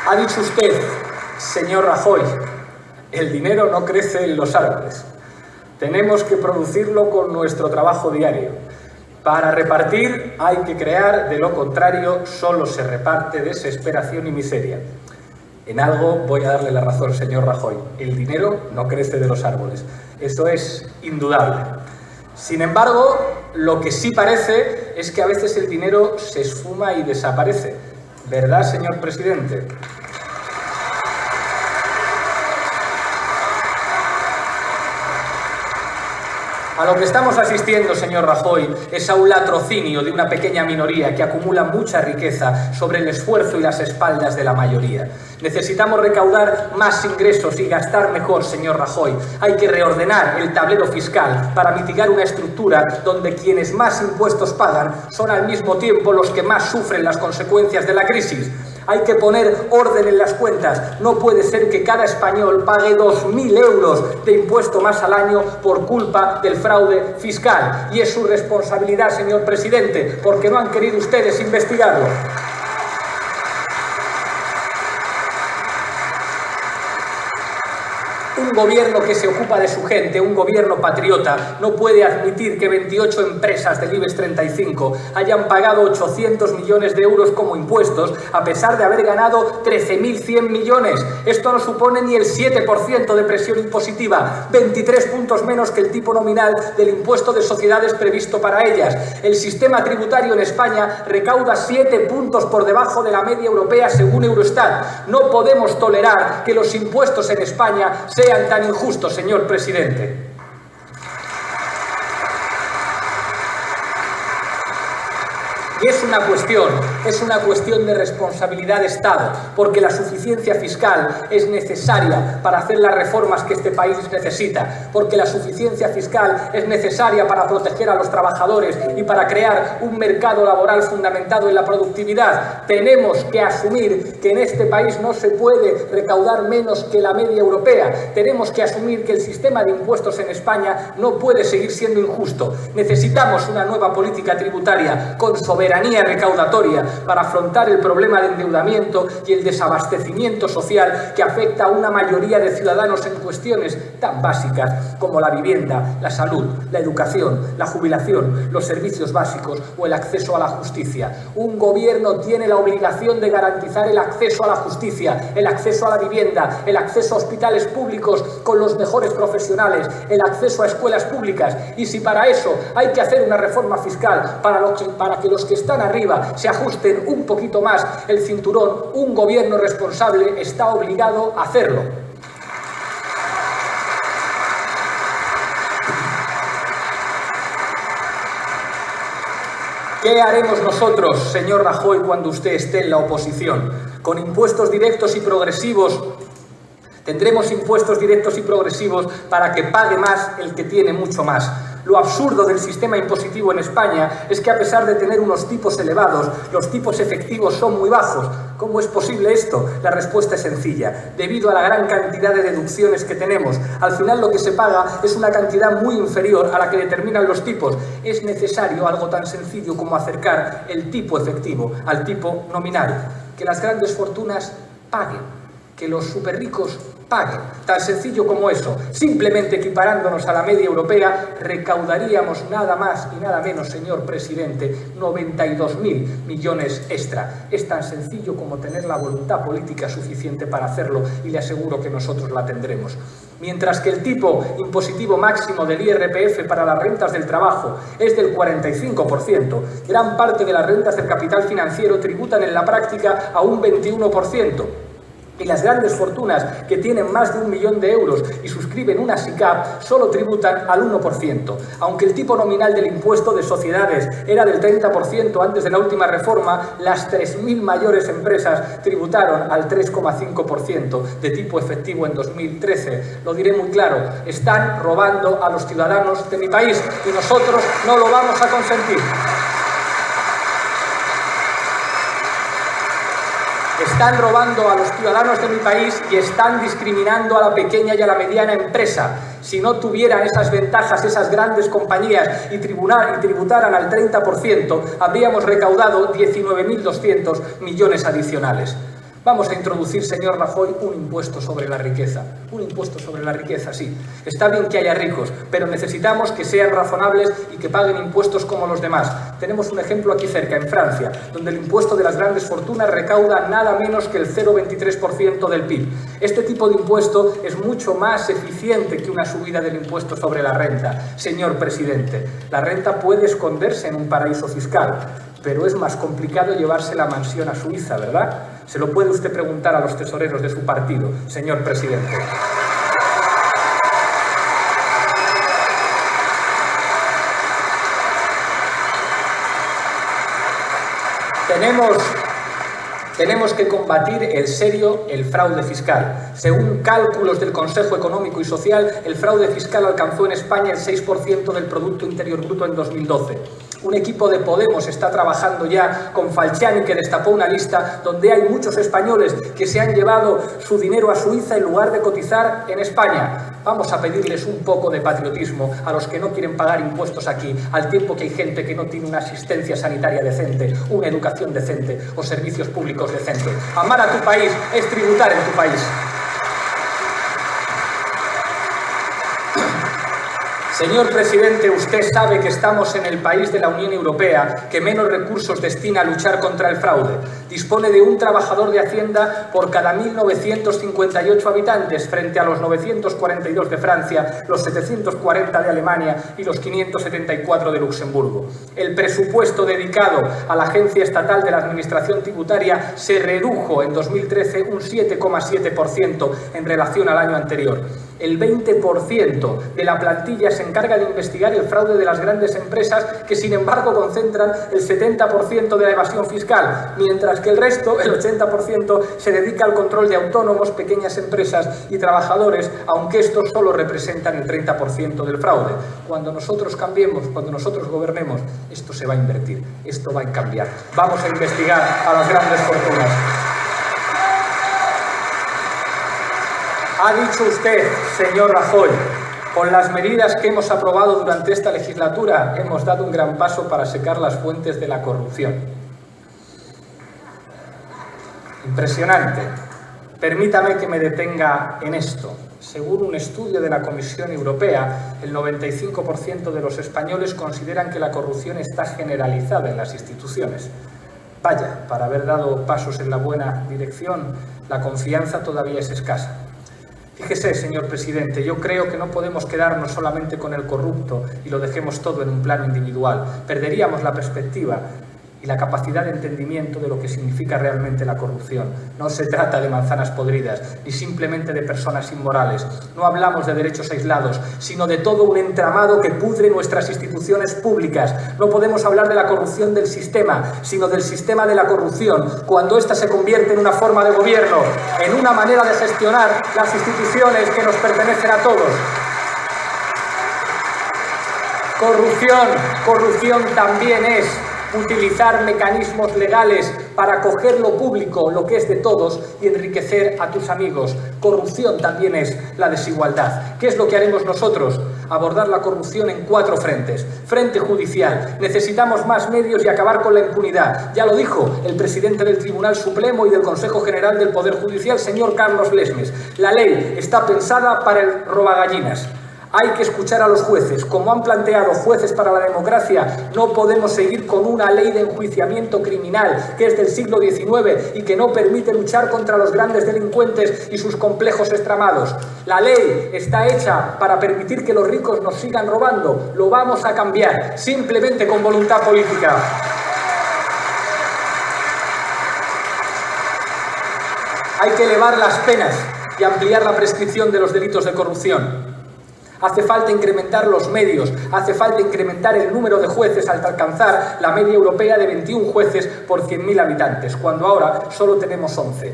Ha dicho usted, señor Rajoy, el dinero no crece en los árboles. Tenemos que producirlo con nuestro trabajo diario. Para repartir hay que crear, de lo contrario solo se reparte desesperación y miseria. En algo voy a darle la razón, señor Rajoy. El dinero no crece de los árboles. Eso es indudable. Sin embargo, lo que sí parece es que a veces el dinero se esfuma y desaparece. ¿Verdad, señor presidente? A lo que estamos asistiendo, señor Rajoy, es a un latrocinio de una pequeña minoría que acumula mucha riqueza sobre el esfuerzo y las espaldas de la mayoría. Necesitamos recaudar más ingresos y gastar mejor, señor Rajoy. Hay que reordenar el tablero fiscal para mitigar una estructura donde quienes más impuestos pagan son al mismo tiempo los que más sufren las consecuencias de la crisis. Hay que poner orden en las cuentas. No puede ser que cada español pague 2.000 euros de impuesto más al año por culpa del fraude fiscal. Y es su responsabilidad, señor presidente, porque no han querido ustedes investigarlo. Un gobierno que se ocupa de su gente, un gobierno patriota, no puede admitir que 28 empresas del IBEX 35 hayan pagado 800 millones de euros como impuestos, a pesar de haber ganado 13.100 millones. Esto no supone ni el 7% de presión impositiva, 23 puntos menos que el tipo nominal del impuesto de sociedades previsto para ellas. El sistema tributario en España recauda 7 puntos por debajo de la media europea según Eurostat. No podemos tolerar que los impuestos en España sean tan injustos, señor presidente. Y es una cuestión de responsabilidad de Estado, porque la suficiencia fiscal es necesaria para hacer las reformas que este país necesita, porque la suficiencia fiscal es necesaria para proteger a los trabajadores y para crear un mercado laboral fundamentado en la productividad. Tenemos que asumir que en este país no se puede recaudar menos que la media europea. Tenemos que asumir que el sistema de impuestos en España no puede seguir siendo injusto. Necesitamos una nueva política tributaria con soberanía recaudatoria para afrontar el problema de endeudamiento y el desabastecimiento social que afecta a una mayoría de ciudadanos en cuestiones tan básicas como la vivienda, la salud, la educación, la jubilación, los servicios básicos o el acceso a la justicia. Un gobierno tiene la obligación de garantizar el acceso a la justicia, el acceso a la vivienda, el acceso a hospitales públicos con los mejores profesionales, el acceso a escuelas públicas. Y si para eso hay que hacer una reforma fiscal para que los que están arriba se ajusten un poquito más el cinturón, un gobierno responsable está obligado a hacerlo. ¿Qué haremos nosotros, señor Rajoy, cuando usted esté en la oposición? Con impuestos directos y progresivos. Tendremos impuestos directos y progresivos para que pague más el que tiene mucho más. Lo absurdo del sistema impositivo en España es que a pesar de tener unos tipos elevados, los tipos efectivos son muy bajos. ¿Cómo es posible esto? La respuesta es sencilla. Debido a la gran cantidad de deducciones que tenemos, al final lo que se paga es una cantidad muy inferior a la que determinan los tipos. Es necesario algo tan sencillo como acercar el tipo efectivo al tipo nominal. Que las grandes fortunas paguen, que los superricos paguen. Tan sencillo como eso. Simplemente equiparándonos a la media europea, recaudaríamos nada más y nada menos, señor presidente, 92.000 millones extra. Es tan sencillo como tener la voluntad política suficiente para hacerlo, y le aseguro que nosotros la tendremos. Mientras que el tipo impositivo máximo del IRPF para las rentas del trabajo es del 45%, gran parte de las rentas del capital financiero tributan en la práctica a un 21%. Y las grandes fortunas que tienen más de 1 millón de euros y suscriben una SICAP solo tributan al 1%. Aunque el tipo nominal del impuesto de sociedades era del 30% antes de la última reforma, las 3.000 mayores empresas tributaron al 3,5% de tipo efectivo en 2013. Lo diré muy claro, están robando a los ciudadanos de mi país y nosotros no lo vamos a consentir. Están robando a los ciudadanos de mi país y están discriminando a la pequeña y a la mediana empresa. Si no tuvieran esas ventajas, esas grandes compañías y tributaran al 30%, habríamos recaudado 19.200 millones adicionales. Vamos a introducir, señor Rajoy, un impuesto sobre la riqueza. Un impuesto sobre la riqueza, sí. Está bien que haya ricos, pero necesitamos que sean razonables y que paguen impuestos como los demás. Tenemos un ejemplo aquí cerca, en Francia, donde el impuesto de las grandes fortunas recauda nada menos que el 0,23% del PIB. Este tipo de impuesto es mucho más eficiente que una subida del impuesto sobre la renta. Señor presidente, la renta puede esconderse en un paraíso fiscal, pero es más complicado llevarse la mansión a Suiza, ¿verdad? Se lo puede usted preguntar a los tesoreros de su partido, señor presidente. Tenemos que combatir el fraude fiscal. Según cálculos del Consejo Económico y Social, el fraude fiscal alcanzó en España el 6% del Producto Interior Bruto en 2012. Un equipo de Podemos está trabajando ya con Falciani, que destapó una lista donde hay muchos españoles que se han llevado su dinero a Suiza en lugar de cotizar en España. Vamos a pedirles un poco de patriotismo a los que no quieren pagar impuestos aquí, al tiempo que hay gente que no tiene una asistencia sanitaria decente, una educación decente o servicios públicos decentes. Amar a tu país es tributar en tu país. Señor presidente, usted sabe que estamos en el país de la Unión Europea que menos recursos destina a luchar contra el fraude. Dispone de un trabajador de Hacienda por cada 1.958 habitantes, frente a los 942 de Francia, los 740 de Alemania y los 574 de Luxemburgo. El presupuesto dedicado a la Agencia Estatal de la Administración Tributaria se redujo en 2013 un 7,7% en relación al año anterior. El 20% de la plantilla se encarga de investigar el fraude de las grandes empresas, que sin embargo concentran el 70% de la evasión fiscal, mientras que el resto, el 80%, se dedica al control de autónomos, pequeñas empresas y trabajadores, aunque estos solo representan el 30% del fraude. Cuando nosotros cambiemos, cuando nosotros gobernemos, esto se va a invertir, esto va a cambiar. Vamos a investigar a las grandes fortunas. Ha dicho usted, señor Rajoy, con las medidas que hemos aprobado durante esta legislatura hemos dado un gran paso para secar las fuentes de la corrupción. Impresionante. Permítame que me detenga en esto. Según un estudio de la Comisión Europea, el 95% de los españoles consideran que la corrupción está generalizada en las instituciones. Vaya, para haber dado pasos en la buena dirección, la confianza todavía es escasa. Fíjese, señor presidente, yo creo que no podemos quedarnos solamente con el corrupto y lo dejemos todo en un plano individual. Perderíamos la perspectiva y la capacidad de entendimiento de lo que significa realmente la corrupción. No se trata de manzanas podridas, ni simplemente de personas inmorales. No hablamos de derechos aislados, sino de todo un entramado que pudre nuestras instituciones públicas. No podemos hablar de la corrupción del sistema, sino del sistema de la corrupción, cuando ésta se convierte en una forma de gobierno, en una manera de gestionar las instituciones que nos pertenecen a todos. Corrupción también es utilizar mecanismos legales para coger lo público, lo que es de todos, y enriquecer a tus amigos. Corrupción también es la desigualdad. ¿Qué es lo que haremos nosotros? Abordar la corrupción en 4 frentes. Frente judicial. Necesitamos más medios y acabar con la impunidad. Ya lo dijo el presidente del Tribunal Supremo y del Consejo General del Poder Judicial, señor Carlos Lesmes. La ley está pensada para el robagallinas. Hay que escuchar a los jueces. Como han planteado Jueces para la Democracia, no podemos seguir con una ley de enjuiciamiento criminal que es del siglo XIX y que no permite luchar contra los grandes delincuentes y sus complejos estramados. La ley está hecha para permitir que los ricos nos sigan robando. Lo vamos a cambiar, simplemente con voluntad política. Hay que elevar las penas y ampliar la prescripción de los delitos de corrupción. Hace falta incrementar los medios, hace falta incrementar el número de jueces hasta alcanzar la media europea de 21 jueces por 100.000 habitantes, cuando ahora solo tenemos 11.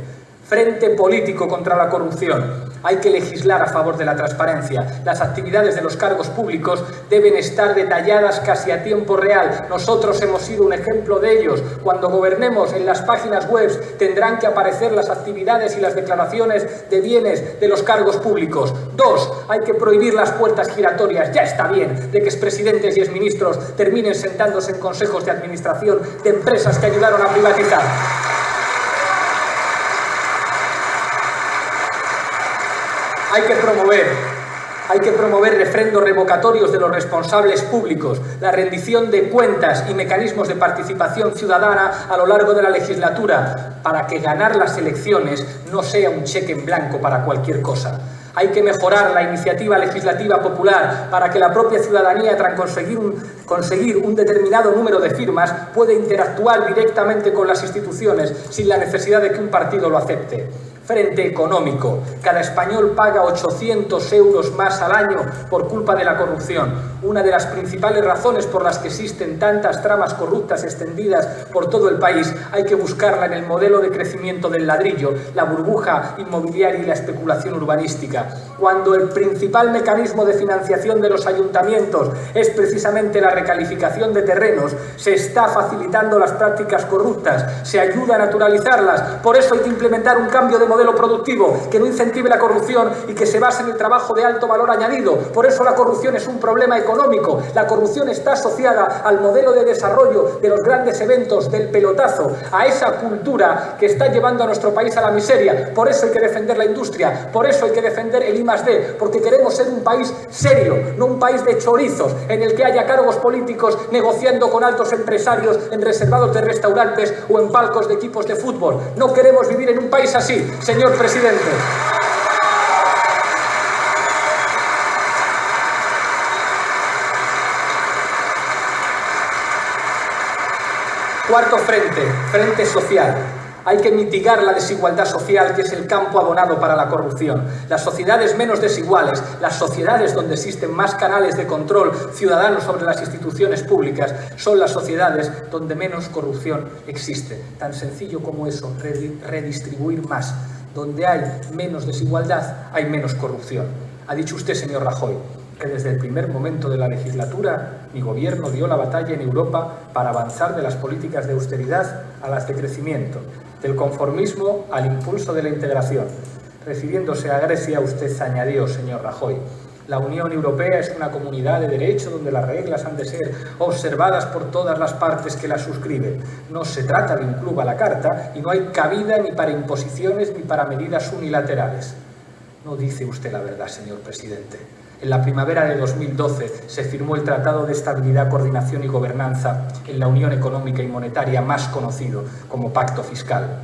Frente político contra la corrupción. Hay que legislar a favor de la transparencia. Las actividades de los cargos públicos deben estar detalladas casi a tiempo real. Nosotros hemos sido un ejemplo de ellos. Cuando gobernemos, en las páginas web tendrán que aparecer las actividades y las declaraciones de bienes de los cargos públicos. 2. Hay que prohibir las puertas giratorias. Ya está bien de que expresidentes y exministros terminen sentándose en consejos de administración de empresas que ayudaron a privatizar. Hay que promover refrendos revocatorios de los responsables públicos, la rendición de cuentas y mecanismos de participación ciudadana a lo largo de la legislatura, para que ganar las elecciones no sea un cheque en blanco para cualquier cosa. Hay que mejorar la iniciativa legislativa popular para que la propia ciudadanía, tras conseguir un determinado número de firmas, pueda interactuar directamente con las instituciones sin la necesidad de que un partido lo acepte. Frente económico. Cada español paga 800 euros más al año por culpa de la corrupción. Una de las principales razones por las que existen tantas tramas corruptas extendidas por todo el país, hay que buscarla en el modelo de crecimiento del ladrillo, la burbuja inmobiliaria y la especulación urbanística. Cuando el principal mecanismo de financiación de los ayuntamientos es precisamente la recalificación de terrenos, se está facilitando las prácticas corruptas, se ayuda a naturalizarlas. Por eso hay que implementar un cambio de modelo productivo que no incentive la corrupción y que se base en el trabajo de alto valor añadido. Por eso la corrupción es un problema económico. La corrupción está asociada al modelo de desarrollo de los grandes eventos, del pelotazo, a esa cultura que está llevando a nuestro país a la miseria. Por eso hay que defender la industria, por eso hay que defender el I+D, porque queremos ser un país serio, no un país de chorizos, en el que haya cargos políticos negociando con altos empresarios en reservados de restaurantes o en palcos de equipos de fútbol. No queremos vivir en un país así, señor presidente. Cuarto frente social. Hay que mitigar la desigualdad social, que es el campo abonado para la corrupción. Las sociedades menos desiguales, las sociedades donde existen más canales de control ciudadano sobre las instituciones públicas, son las sociedades donde menos corrupción existe. Tan sencillo como eso, redistribuir más. Donde hay menos desigualdad, hay menos corrupción. Ha dicho usted, señor Rajoy, que desde el primer momento de la legislatura mi gobierno dio la batalla en Europa para avanzar de las políticas de austeridad a las de crecimiento, del conformismo al impulso de la integración. Refiriéndose a Grecia, usted añadió, señor Rajoy, la Unión Europea es una comunidad de derecho donde las reglas han de ser observadas por todas las partes que las suscriben. No se trata de un club a la carta y no hay cabida ni para imposiciones ni para medidas unilaterales. No dice usted la verdad, señor presidente. En la primavera de 2012 se firmó el Tratado de Estabilidad, Coordinación y Gobernanza en la Unión Económica y Monetaria, más conocido como Pacto Fiscal.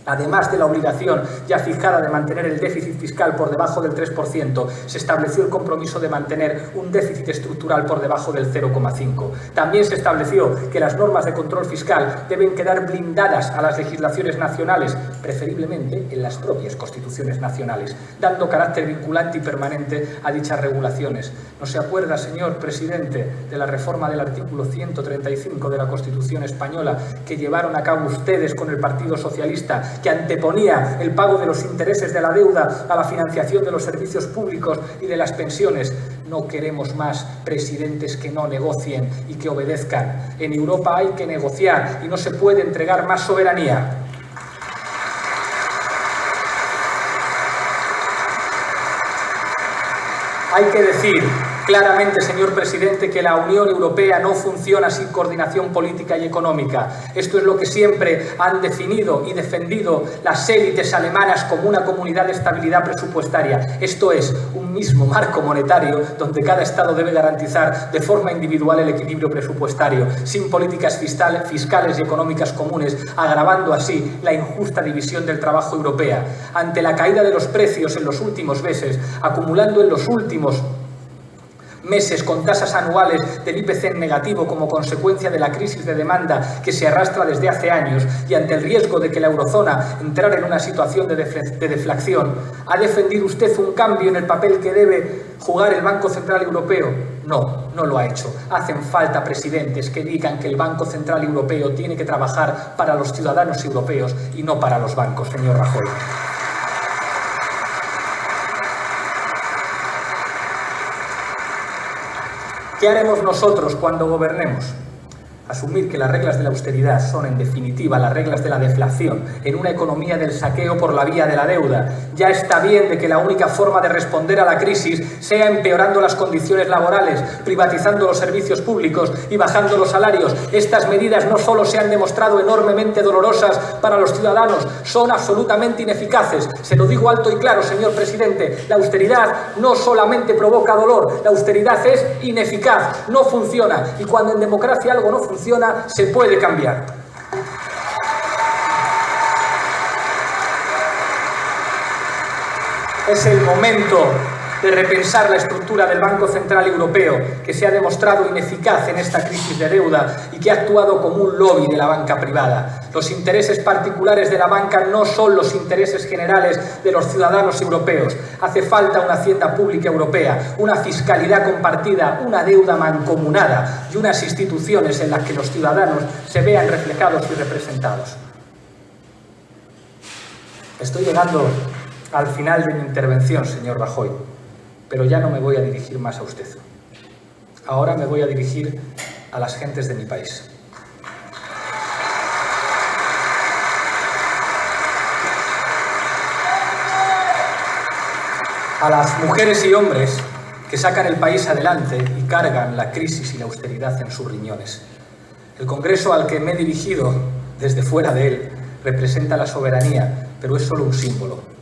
Además de la obligación ya fijada de mantener el déficit fiscal por debajo del 3%, se estableció el compromiso de mantener un déficit estructural por debajo del 0,5%. También se estableció que las normas de control fiscal deben quedar blindadas a las legislaciones nacionales, preferiblemente en las propias constituciones nacionales, dando carácter vinculante y permanente a dichas regulaciones. ¿No se acuerda, señor presidente, de la reforma del artículo 135 de la Constitución española que llevaron a cabo ustedes con el Partido Socialista, que anteponía el pago de los intereses de la deuda a la financiación de los servicios públicos y de las pensiones? No queremos más presidentes que no negocien y que obedezcan. En Europa hay que negociar y no se puede entregar más soberanía. Hay que decir claramente, señor presidente, que la Unión Europea no funciona sin coordinación política y económica. Esto es lo que siempre han definido y defendido las élites alemanas como una comunidad de estabilidad presupuestaria. Esto es un mismo marco monetario donde cada Estado debe garantizar de forma individual el equilibrio presupuestario, sin políticas fiscales y económicas comunes, agravando así la injusta división del trabajo europea. Ante la caída de los precios en los últimos meses, acumulando en los últimos meses con tasas anuales del IPC negativo como consecuencia de la crisis de demanda que se arrastra desde hace años, y ante el riesgo de que la eurozona entrara en una situación de deflación, ¿ha defendido usted un cambio en el papel que debe jugar el Banco Central Europeo? No, no lo ha hecho. Hacen falta presidentes que digan que el Banco Central Europeo tiene que trabajar para los ciudadanos europeos y no para los bancos, señor Rajoy. ¿Qué haremos nosotros cuando gobernemos? Asumir que las reglas de la austeridad son, en definitiva, las reglas de la deflación en una economía del saqueo por la vía de la deuda. Ya está bien de que la única forma de responder a la crisis sea empeorando las condiciones laborales, privatizando los servicios públicos y bajando los salarios. Estas medidas no solo se han demostrado enormemente dolorosas para los ciudadanos, son absolutamente ineficaces. Se lo digo alto y claro, señor presidente, la austeridad no solamente provoca dolor, la austeridad es ineficaz, no funciona, y cuando en democracia algo no funciona, se puede cambiar. Es el momento de repensar la estructura del Banco Central Europeo, que se ha demostrado ineficaz en esta crisis de deuda y que ha actuado como un lobby de la banca privada. Los intereses particulares de la banca no son los intereses generales de los ciudadanos europeos. Hace falta una hacienda pública europea, una fiscalidad compartida, una deuda mancomunada y unas instituciones en las que los ciudadanos se vean reflejados y representados. Estoy llegando al final de mi intervención, señor Rajoy, pero ya no me voy a dirigir más a usted. Ahora me voy a dirigir a las gentes de mi país. A las mujeres y hombres que sacan el país adelante y cargan la crisis y la austeridad en sus riñones. El Congreso al que me he dirigido desde fuera de él representa la soberanía, pero es solo un símbolo.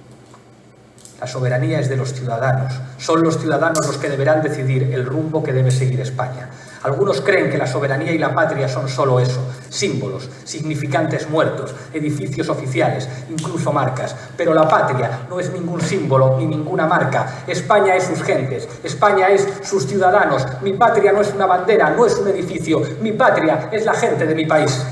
La soberanía es de los ciudadanos. Son los ciudadanos los que deberán decidir el rumbo que debe seguir España. Algunos creen que la soberanía y la patria son solo eso, símbolos, significantes muertos, edificios oficiales, incluso marcas. Pero la patria no es ningún símbolo ni ninguna marca. España es sus gentes, España es sus ciudadanos. Mi patria no es una bandera, no es un edificio. Mi patria es la gente de mi país.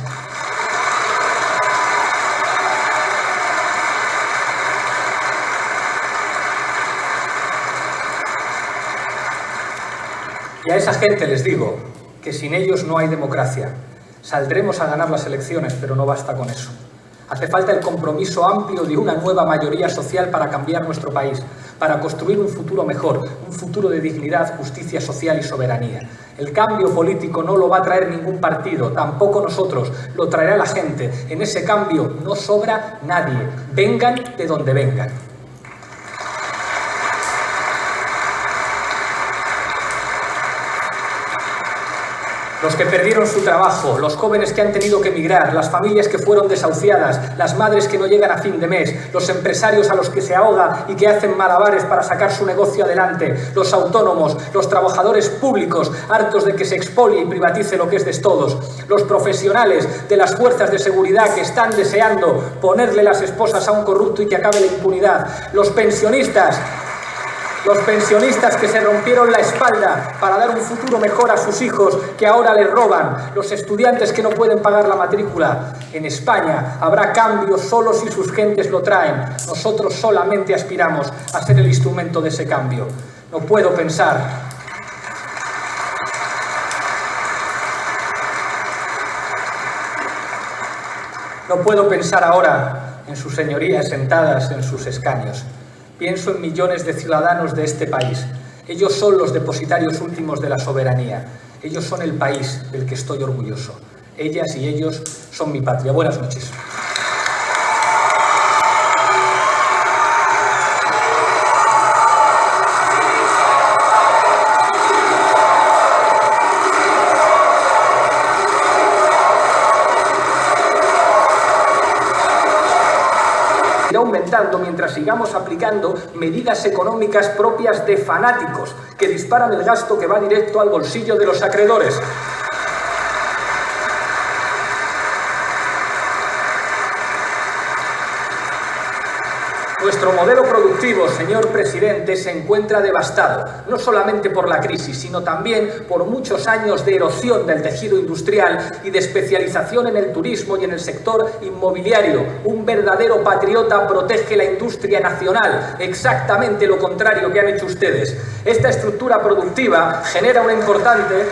Y a esa gente les digo que sin ellos no hay democracia. Saldremos a ganar las elecciones, pero no basta con eso. Hace falta el compromiso amplio de una nueva mayoría social para cambiar nuestro país, para construir un futuro mejor, un futuro de dignidad, justicia social y soberanía. El cambio político no lo va a traer ningún partido, tampoco nosotros, lo traerá la gente. En ese cambio no sobra nadie, vengan de donde vengan. Los que perdieron su trabajo, los jóvenes que han tenido que emigrar, las familias que fueron desahuciadas, las madres que no llegan a fin de mes, los empresarios a los que se ahoga y que hacen malabares para sacar su negocio adelante, los autónomos, los trabajadores públicos hartos de que se expolie y privatice lo que es de todos, los profesionales de las fuerzas de seguridad que están deseando ponerle las esposas a un corrupto y que acabe la impunidad, los pensionistas que se rompieron la espalda para dar un futuro mejor a sus hijos que ahora les roban, los estudiantes que no pueden pagar la matrícula. En España habrá cambio solo si sus gentes lo traen. Nosotros solamente aspiramos a ser el instrumento de ese cambio. No puedo pensar ahora en sus señorías sentadas en sus escaños. Pienso en millones de ciudadanos de este país. Ellos son los depositarios últimos de la soberanía. Ellos son el país del que estoy orgulloso. Ellas y ellos son mi patria. Buenas noches. Aumentando mientras sigamos aplicando medidas económicas propias de fanáticos que disparan el gasto que va directo al bolsillo de los acreedores. Nuestro modelo productivo, señor presidente, se encuentra devastado, no solamente por la crisis, sino también por muchos años de erosión del tejido industrial y de especialización en el turismo y en el sector inmobiliario. Un verdadero patriota protege la industria nacional, exactamente lo contrario que han hecho ustedes. Esta estructura productiva genera una importante...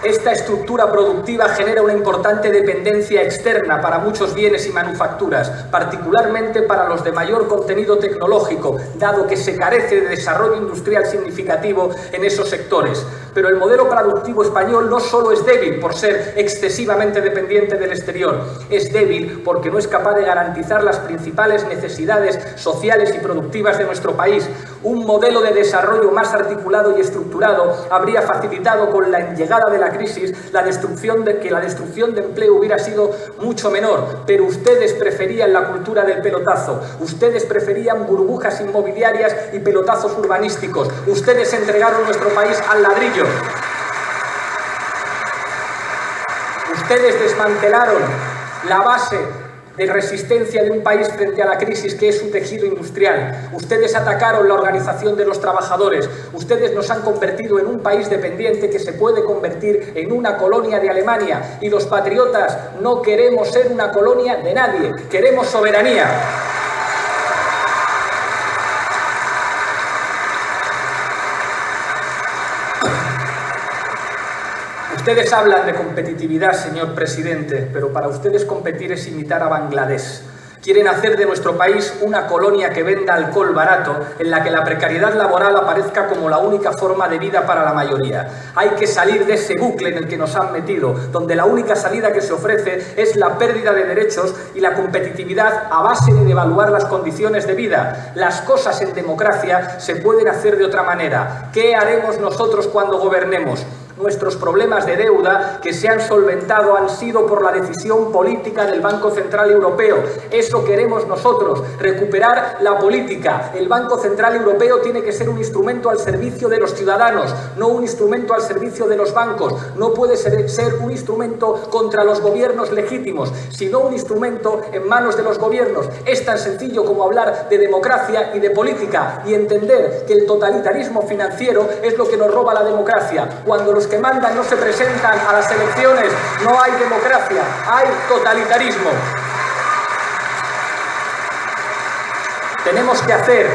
Esta estructura productiva genera una importante dependencia externa para muchos bienes y manufacturas, particularmente para los de mayor contenido tecnológico, dado que se carece de desarrollo industrial significativo en esos sectores. Pero el modelo productivo español no solo es débil por ser excesivamente dependiente del exterior, es débil porque no es capaz de garantizar las principales necesidades sociales y productivas de nuestro país. Un modelo de desarrollo más articulado y estructurado habría facilitado con la llegada de la crisis la destrucción de empleo hubiera sido mucho menor, pero ustedes preferían la cultura del pelotazo, ustedes preferían burbujas inmobiliarias y pelotazos urbanísticos, ustedes entregaron nuestro país al ladrillo, ustedes desmantelaron la base de resistencia de un país frente a la crisis que es su tejido industrial. Ustedes atacaron la organización de los trabajadores. Ustedes nos han convertido en un país dependiente que se puede convertir en una colonia de Alemania. Y los patriotas no queremos ser una colonia de nadie. Queremos soberanía. Ustedes hablan de competitividad, señor presidente, pero para ustedes competir es imitar a Bangladesh. Quieren hacer de nuestro país una colonia que venda alcohol barato, en la que la precariedad laboral aparezca como la única forma de vida para la mayoría. Hay que salir de ese bucle en el que nos han metido, donde la única salida que se ofrece es la pérdida de derechos y la competitividad a base de devaluar las condiciones de vida. Las cosas en democracia se pueden hacer de otra manera. ¿Qué haremos nosotros cuando gobernemos? Nuestros problemas de deuda que se han solventado han sido por la decisión política del Banco Central Europeo. Eso queremos nosotros, recuperar la política. El Banco Central Europeo tiene que ser un instrumento al servicio de los ciudadanos, no un instrumento al servicio de los bancos. No puede ser un instrumento contra los gobiernos legítimos, sino un instrumento en manos de los gobiernos. Es tan sencillo como hablar de democracia y de política y entender que el totalitarismo financiero es lo que nos roba la democracia. Cuando los que mandan no se presentan a las elecciones, no hay democracia, hay totalitarismo. Tenemos que hacer,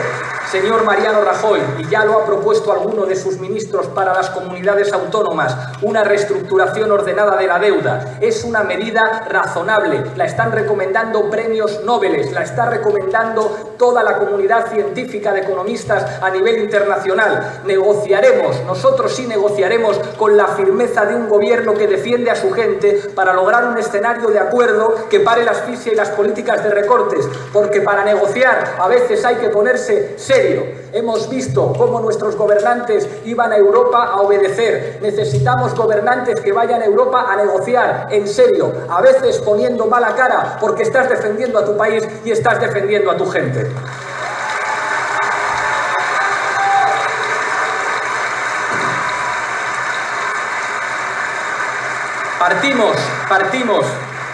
Señor Mariano Rajoy, y ya lo ha propuesto alguno de sus ministros para las comunidades autónomas, una reestructuración ordenada de la deuda. Es una medida razonable, la están recomendando premios Nobel, la está recomendando toda la comunidad científica de economistas a nivel internacional. Negociaremos, nosotros sí negociaremos con la firmeza de un gobierno que defiende a su gente para lograr un escenario de acuerdo que pare la asfixia y las políticas de recortes, porque para negociar a veces hay que ponerse serio. Hemos visto cómo nuestros gobernantes iban a Europa a obedecer. Necesitamos gobernantes que vayan a Europa a negociar, en serio, a veces poniendo mala cara porque estás defendiendo a tu país y estás defendiendo a tu gente. Partimos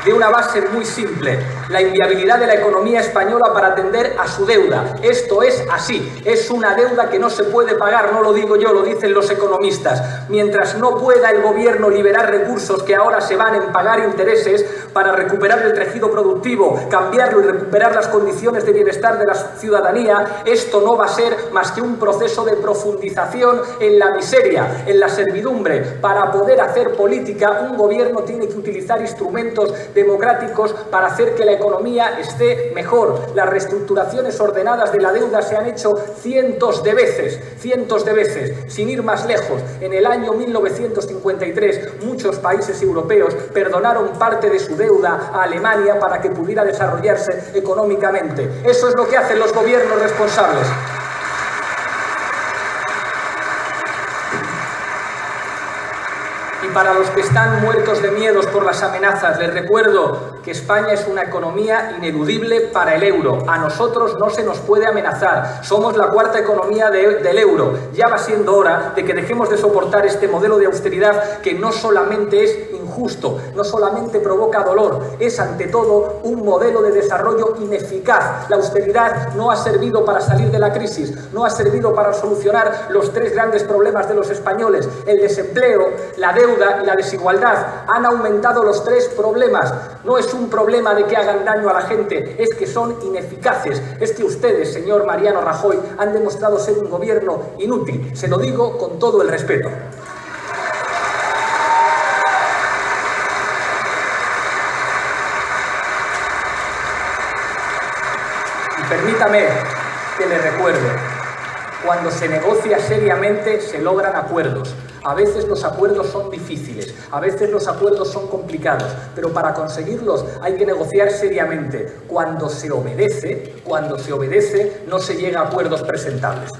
de una base muy simple: la inviabilidad de la economía española para atender a su deuda. Esto es así, es una deuda que no se puede pagar, no lo digo yo, lo dicen los economistas. Mientras no pueda el gobierno liberar recursos que ahora se van en pagar intereses para recuperar el tejido productivo, cambiarlo y recuperar las condiciones de bienestar de la ciudadanía, esto no va a ser más que un proceso de profundización en la miseria, en la servidumbre. Para poder hacer política, un gobierno tiene que utilizar instrumentos democráticos para hacer que la economía esté mejor. Las reestructuraciones ordenadas de la deuda se han hecho cientos de veces, sin ir más lejos. En el año 1953, muchos países europeos perdonaron parte de su deuda a Alemania para que pudiera desarrollarse económicamente. Eso es lo que hacen los gobiernos responsables. Y para los que están muertos de miedos por las amenazas, les recuerdo que España es una economía ineludible para el euro. A nosotros no se nos puede amenazar. Somos la cuarta economía del euro. Ya va siendo hora de que dejemos de soportar este modelo de austeridad que no solamente es injusto, no solamente provoca dolor, es ante todo un modelo de desarrollo ineficaz. La austeridad no ha servido para salir de la crisis, no ha servido para solucionar los tres grandes problemas de los españoles: el desempleo, la deuda y la desigualdad. Han aumentado los tres problemas. No es un problema de que hagan daño a la gente, es que son ineficaces. Es que ustedes, señor Mariano Rajoy, han demostrado ser un gobierno inútil. Se lo digo con todo el respeto. Y permítame que le recuerde: cuando se negocia seriamente se logran acuerdos. A veces los acuerdos son difíciles, a veces los acuerdos son complicados, pero para conseguirlos hay que negociar seriamente. Cuando se obedece, no se llega a acuerdos presentables.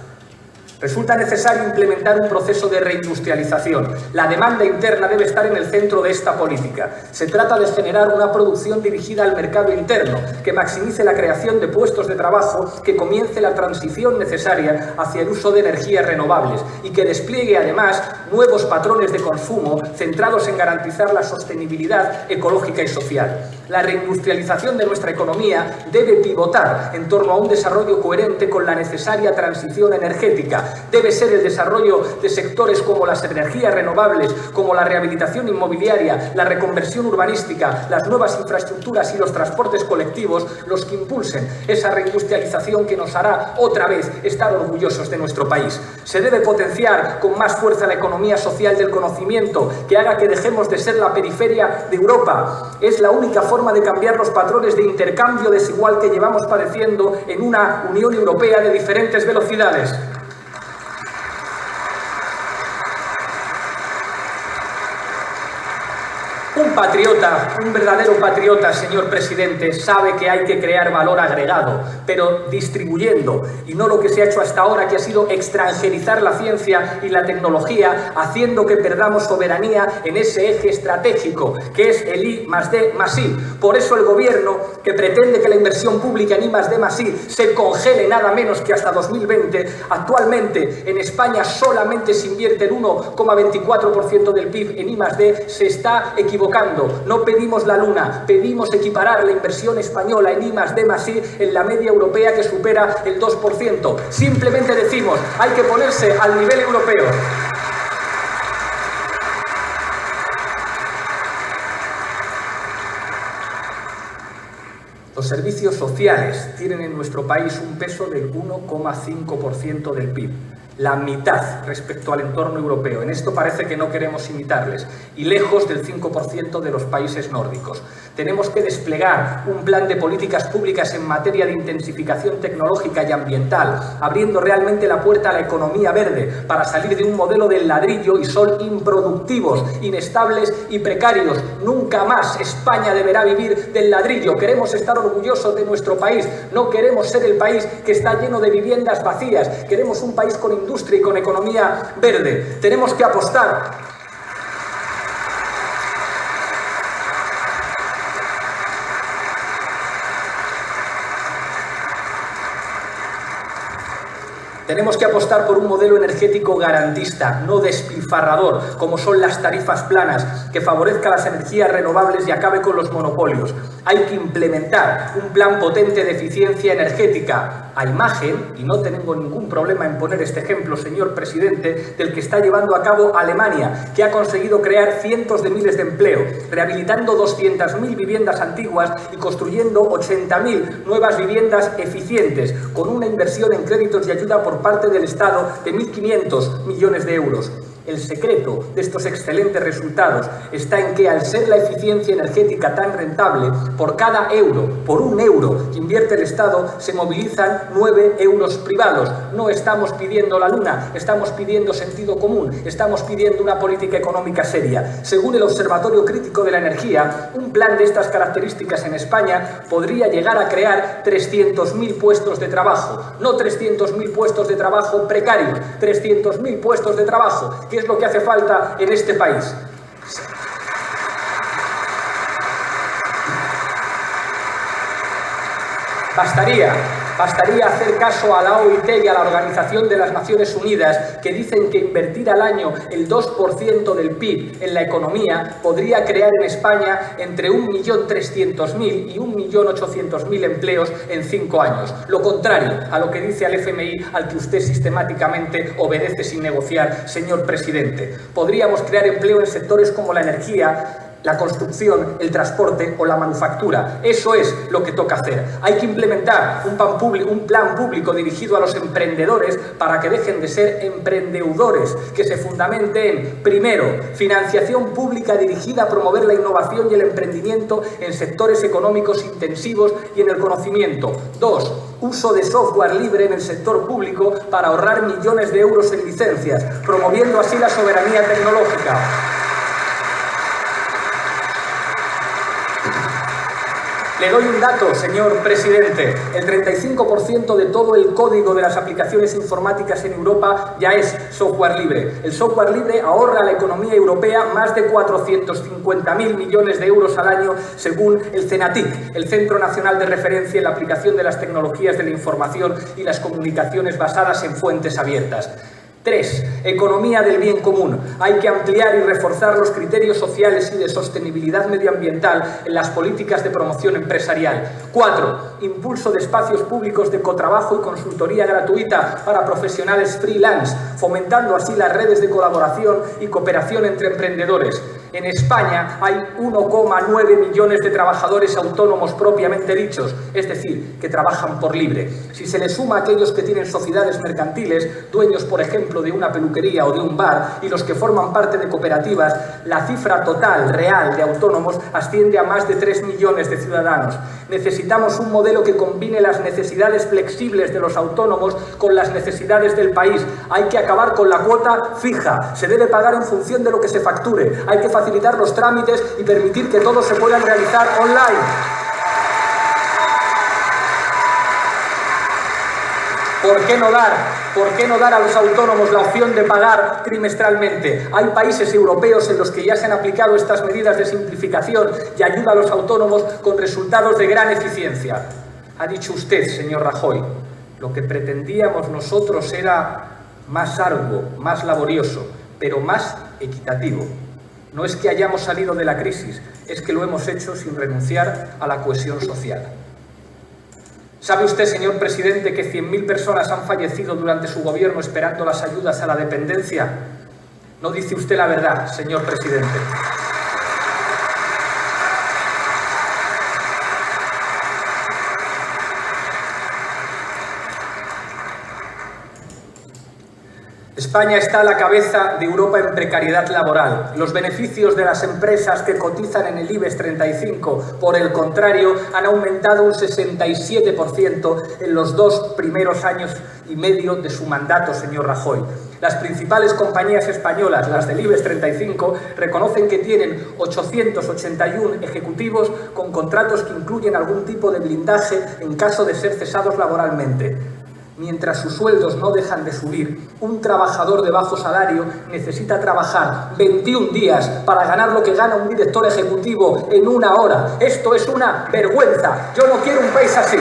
Resulta necesario implementar un proceso de reindustrialización. La demanda interna debe estar en el centro de esta política. Se trata de generar una producción dirigida al mercado interno, que maximice la creación de puestos de trabajo, que comience la transición necesaria hacia el uso de energías renovables y que despliegue además nuevos patrones de consumo centrados en garantizar la sostenibilidad ecológica y social. La reindustrialización de nuestra economía debe pivotar en torno a un desarrollo coherente con la necesaria transición energética. Debe ser el desarrollo de sectores como las energías renovables, como la rehabilitación inmobiliaria, la reconversión urbanística, las nuevas infraestructuras y los transportes colectivos los que impulsen esa reindustrialización que nos hará otra vez estar orgullosos de nuestro país. Se debe potenciar con más fuerza la economía social del conocimiento, que haga que dejemos de ser la periferia de Europa. Es la única forma de cambiar los patrones de intercambio desigual que llevamos padeciendo en una Unión Europea de diferentes velocidades. Un patriota, un verdadero patriota, señor presidente, sabe que hay que crear valor agregado, pero distribuyendo, y no lo que se ha hecho hasta ahora, que ha sido extranjerizar la ciencia y la tecnología, haciendo que perdamos soberanía en ese eje estratégico, que es el I+D+I. Por eso el gobierno, que pretende que la inversión pública en I+D+I se congele nada menos que hasta 2020, actualmente en España solamente se invierte el 1,24% del PIB en I+D, se está equivocando. No pedimos la luna, pedimos equiparar la inversión española en I+D+I en la media europea, que supera el 2%. Simplemente decimos, hay que ponerse al nivel europeo. Los servicios sociales tienen en nuestro país un peso del 1,5% del PIB, la mitad respecto al entorno europeo. En esto parece que no queremos imitarles, y lejos del 5% de los países nórdicos. Tenemos que desplegar un plan de políticas públicas en materia de intensificación tecnológica y ambiental, abriendo realmente la puerta a la economía verde para salir de un modelo del ladrillo y sol improductivos, inestables y precarios. Nunca más España deberá vivir del ladrillo. Queremos estar orgullosos de nuestro país. No queremos ser el país que está lleno de viviendas vacías. Queremos un país con industria y con economía verde. Tenemos que apostar por un modelo energético garantista, no despilfarrador, como son las tarifas planas, que favorezca las energías renovables y acabe con los monopolios. Hay que implementar un plan potente de eficiencia energética a imagen, y no tengo ningún problema en poner este ejemplo, señor presidente, del que está llevando a cabo Alemania, que ha conseguido crear cientos de miles de empleo, rehabilitando 200.000 viviendas antiguas y construyendo 80.000 nuevas viviendas eficientes, con una inversión en créditos y ayuda por parte del Estado de 1.500 millones de euros. El secreto de estos excelentes resultados está en que, al ser la eficiencia energética tan rentable, por cada euro, por un euro que invierte el Estado, se movilizan 9 euros privados. No estamos pidiendo la luna, estamos pidiendo sentido común, estamos pidiendo una política económica seria. Según el Observatorio Crítico de la Energía, un plan de estas características en España podría llegar a crear 300.000 puestos de trabajo. No 300.000 puestos de trabajo precarios, 300.000 puestos de trabajo, que es lo que hace falta en este país. Bastaría hacer caso a la OIT y a la Organización de las Naciones Unidas, que dicen que invertir al año el 2% del PIB en la economía podría crear en España entre 1.300.000 y 1.800.000 empleos en 5 años. Lo contrario a lo que dice al FMI, al que usted sistemáticamente obedece sin negociar, señor presidente. Podríamos crear empleo en sectores como la energía, la construcción, el transporte o la manufactura. Eso es lo que toca hacer. Hay que implementar un plan público dirigido a los emprendedores para que dejen de ser emprendeudores, que se fundamente en, primero, financiación pública dirigida a promover la innovación y el emprendimiento en sectores económicos intensivos y en el conocimiento. 2. Uso de software libre en el sector público para ahorrar millones de euros en licencias, promoviendo así la soberanía tecnológica. Le doy un dato, señor presidente. El 35% de todo el código de las aplicaciones informáticas en Europa ya es software libre. El software libre ahorra a la economía europea más de 450.000 millones de euros al año, según el CENATIC, el Centro Nacional de Referencia en la Aplicación de las Tecnologías de la Información y las Comunicaciones basadas en fuentes abiertas. 3. Economía del bien común. Hay que ampliar y reforzar los criterios sociales y de sostenibilidad medioambiental en las políticas de promoción empresarial. 4. Impulso de espacios públicos de cotrabajo y consultoría gratuita para profesionales freelance, fomentando así las redes de colaboración y cooperación entre emprendedores. En España hay 1,9 millones de trabajadores autónomos propiamente dichos, es decir, que trabajan por libre. Si se le suma a aquellos que tienen sociedades mercantiles, dueños, por ejemplo, de una peluquería o de un bar, y los que forman parte de cooperativas, la cifra total real de autónomos asciende a más de 3 millones de ciudadanos. Necesitamos un modelo que combine las necesidades flexibles de los autónomos con las necesidades del país. Hay que acabar con la cuota fija. Se debe pagar en función de lo que se facture. Hay que facilitar los trámites y permitir que todos se puedan realizar online. ¿Por qué no dar a los autónomos la opción de pagar trimestralmente? Hay países europeos en los que ya se han aplicado estas medidas de simplificación y ayuda a los autónomos con resultados de gran eficiencia. Ha dicho usted, señor Rajoy, lo que pretendíamos nosotros era más arduo, más laborioso, pero más equitativo. No es que hayamos salido de la crisis, es que lo hemos hecho sin renunciar a la cohesión social. ¿Sabe usted, señor presidente, que 100.000 personas han fallecido durante su gobierno esperando las ayudas a la dependencia? No dice usted la verdad, señor presidente. España está a la cabeza de Europa en precariedad laboral. Los beneficios de las empresas que cotizan en el IBEX 35, por el contrario, han aumentado un 67% en los 2 primeros años y medio de su mandato, señor Rajoy. Las principales compañías españolas, las del IBEX 35, reconocen que tienen 881 ejecutivos con contratos que incluyen algún tipo de blindaje en caso de ser cesados laboralmente. Mientras sus sueldos no dejan de subir, un trabajador de bajo salario necesita trabajar 21 días para ganar lo que gana un director ejecutivo en 1 hora. Esto es una vergüenza. Yo no quiero un país así.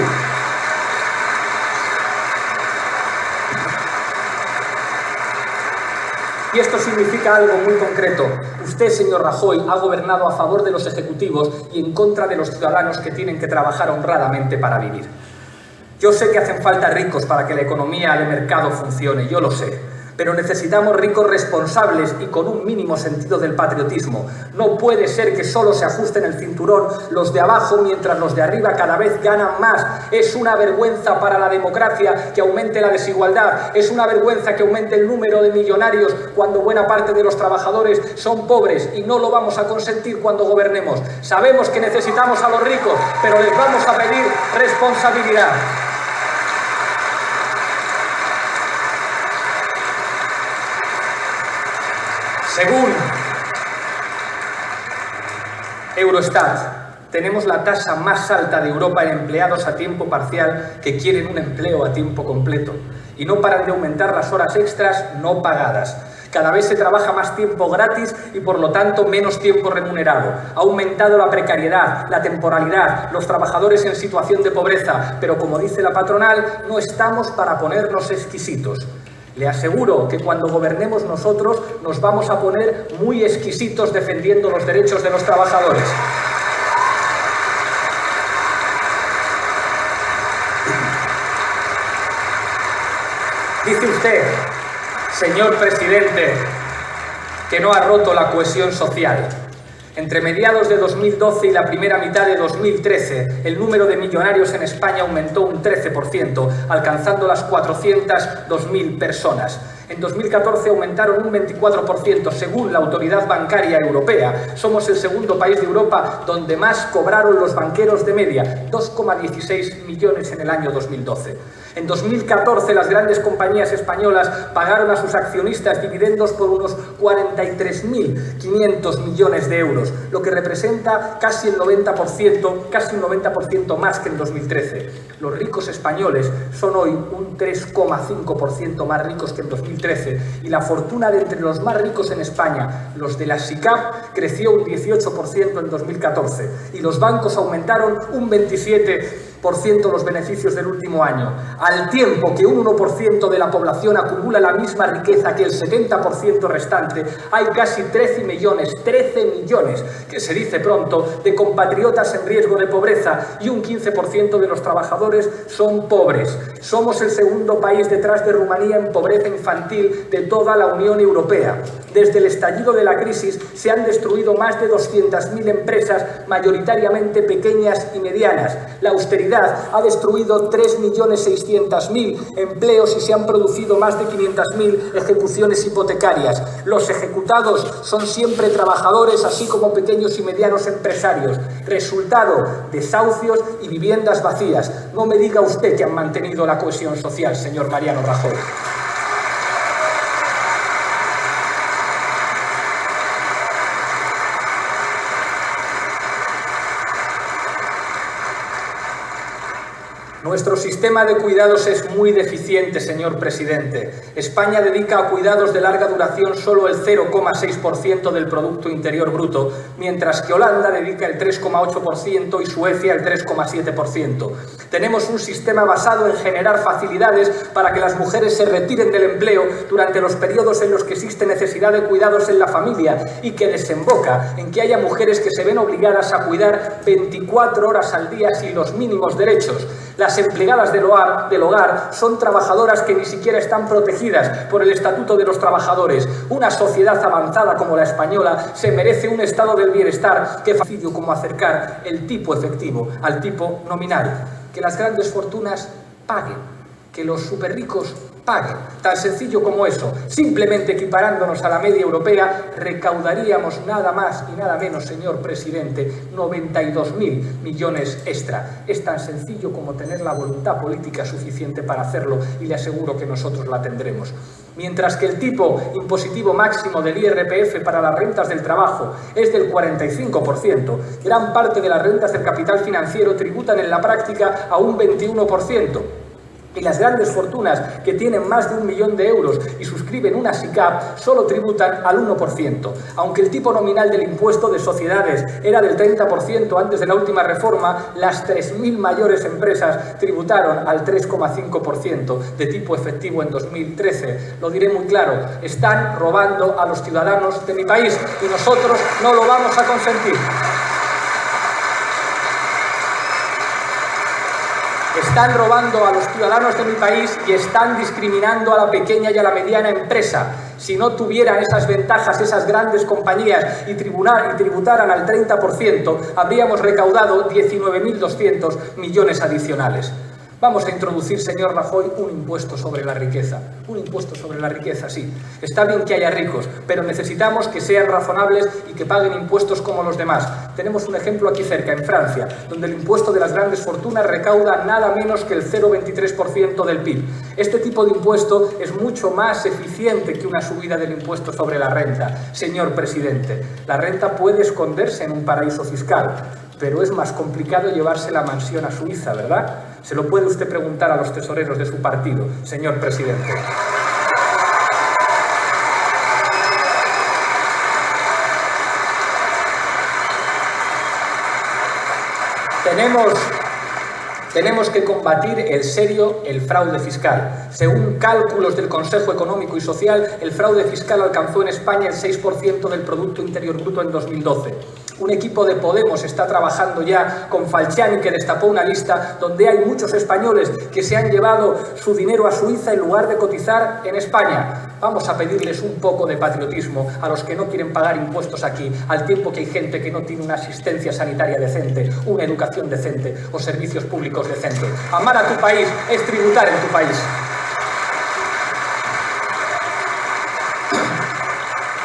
Y esto significa algo muy concreto. Usted, señor Rajoy, ha gobernado a favor de los ejecutivos y en contra de los ciudadanos que tienen que trabajar honradamente para vivir. Yo sé que hacen falta ricos para que la economía de mercado funcione, yo lo sé, pero necesitamos ricos responsables y con un mínimo sentido del patriotismo. No puede ser que solo se ajusten el cinturón los de abajo mientras los de arriba cada vez ganan más. Es una vergüenza para la democracia que aumente la desigualdad, es una vergüenza que aumente el número de millonarios cuando buena parte de los trabajadores son pobres y no lo vamos a consentir cuando gobernemos. Sabemos que necesitamos a los ricos, pero les vamos a pedir responsabilidad. Según Eurostat, tenemos la tasa más alta de Europa en empleados a tiempo parcial que quieren un empleo a tiempo completo y no paran de aumentar las horas extras no pagadas. Cada vez se trabaja más tiempo gratis y por lo tanto menos tiempo remunerado. Ha aumentado la precariedad, la temporalidad, los trabajadores en situación de pobreza, pero como dice la patronal, no estamos para ponernos exquisitos. Le aseguro que cuando gobernemos nosotros nos vamos a poner muy exquisitos defendiendo los derechos de los trabajadores. Dice usted, señor presidente, que no ha roto la cohesión social. Entre mediados de 2012 y la primera mitad de 2013, el número de millonarios en España aumentó un 13%, alcanzando las 402.000 personas. En 2014 aumentaron un 24%, según la Autoridad Bancaria Europea. Somos el segundo país de Europa donde más cobraron los banqueros de media, 2,16 millones en el año 2012. En 2014 las grandes compañías españolas pagaron a sus accionistas dividendos por unos 43.500 millones de euros, lo que representa casi un 90% más que en 2013. Los ricos españoles son hoy un 3,5% más ricos que en 2013 y la fortuna de entre los más ricos en España, los de la SICAV, creció un 18% en 2014 y los bancos aumentaron un 27% los beneficios del último año, al tiempo que un 1% de la población acumula la misma riqueza que el 70% restante. Hay casi 13 millones, que se dice pronto, de compatriotas en riesgo de pobreza y un 15% de los trabajadores son pobres. Somos el segundo país detrás de Rumanía en pobreza infantil de toda la Unión Europea. Desde el estallido de la crisis se han destruido más de 200.000 empresas, mayoritariamente pequeñas y medianas. La austeridad ha destruido 3.600.000 empleos y se han producido más de 500.000 ejecuciones hipotecarias. Los ejecutados son siempre trabajadores, así como pequeños y medianos empresarios. Resultado, desahucios y viviendas vacías. No me diga usted que han mantenido la cohesión social, señor Mariano Rajoy. Nuestro sistema de cuidados es muy deficiente, señor presidente. España dedica a cuidados de larga duración solo el 0,6% del Producto Interior Bruto, mientras que Holanda dedica el 3,8% y Suecia el 3,7%. Tenemos un sistema basado en generar facilidades para que las mujeres se retiren del empleo durante los periodos en los que existe necesidad de cuidados en la familia y que desemboca en que haya mujeres que se ven obligadas a cuidar 24 horas al día sin los mínimos derechos. Las empleadas del hogar son trabajadoras que ni siquiera están protegidas por el Estatuto de los Trabajadores. Una sociedad avanzada como la española se merece un estado del bienestar que facilite como acercar el tipo efectivo al tipo nominal. Que las grandes fortunas paguen, que los superricos paguen. Tan sencillo como eso. Simplemente equiparándonos a la media europea, recaudaríamos nada más y nada menos, señor presidente, 92.000 millones extra. Es tan sencillo como tener la voluntad política suficiente para hacerlo, y le aseguro que nosotros la tendremos. Mientras que el tipo impositivo máximo del IRPF para las rentas del trabajo es del 45%, gran parte de las rentas del capital financiero tributan en la práctica a un 21%. Y las grandes fortunas que tienen más de 1 millón de euros y suscriben una SICAV solo tributan al 1%. Aunque el tipo nominal del impuesto de sociedades era del 30% antes de la última reforma, las 3.000 mayores empresas tributaron al 3,5% de tipo efectivo en 2013. Lo diré muy claro, están robando a los ciudadanos de mi país y nosotros no lo vamos a consentir. Están robando a los ciudadanos de mi país y están discriminando a la pequeña y a la mediana empresa. Si no tuvieran esas ventajas, esas grandes compañías, y tributaran al 30%, habríamos recaudado 19.200 millones adicionales. Vamos a introducir, señor Rajoy, un impuesto sobre la riqueza. Un impuesto sobre la riqueza, sí. Está bien que haya ricos, pero necesitamos que sean razonables y que paguen impuestos como los demás. Tenemos un ejemplo aquí cerca, en Francia, donde el impuesto de las grandes fortunas recauda nada menos que el 0,23% del PIB. Este tipo de impuesto es mucho más eficiente que una subida del impuesto sobre la renta. Señor presidente, la renta puede esconderse en un paraíso fiscal, pero es más complicado llevarse la mansión a Suiza, ¿verdad? Se lo puede usted preguntar a los tesoreros de su partido, señor presidente. Tenemos que combatir el fraude fiscal. Según cálculos del Consejo Económico y Social, el fraude fiscal alcanzó en España el 6% del Producto Interior Bruto en 2012. Un equipo de Podemos está trabajando ya con Falciani, que destapó una lista donde hay muchos españoles que se han llevado su dinero a Suiza en lugar de cotizar en España. Vamos a pedirles un poco de patriotismo a los que no quieren pagar impuestos aquí, al tiempo que hay gente que no tiene una asistencia sanitaria decente, una educación decente o servicios públicos decentes. Amar a tu país es tributar en tu país.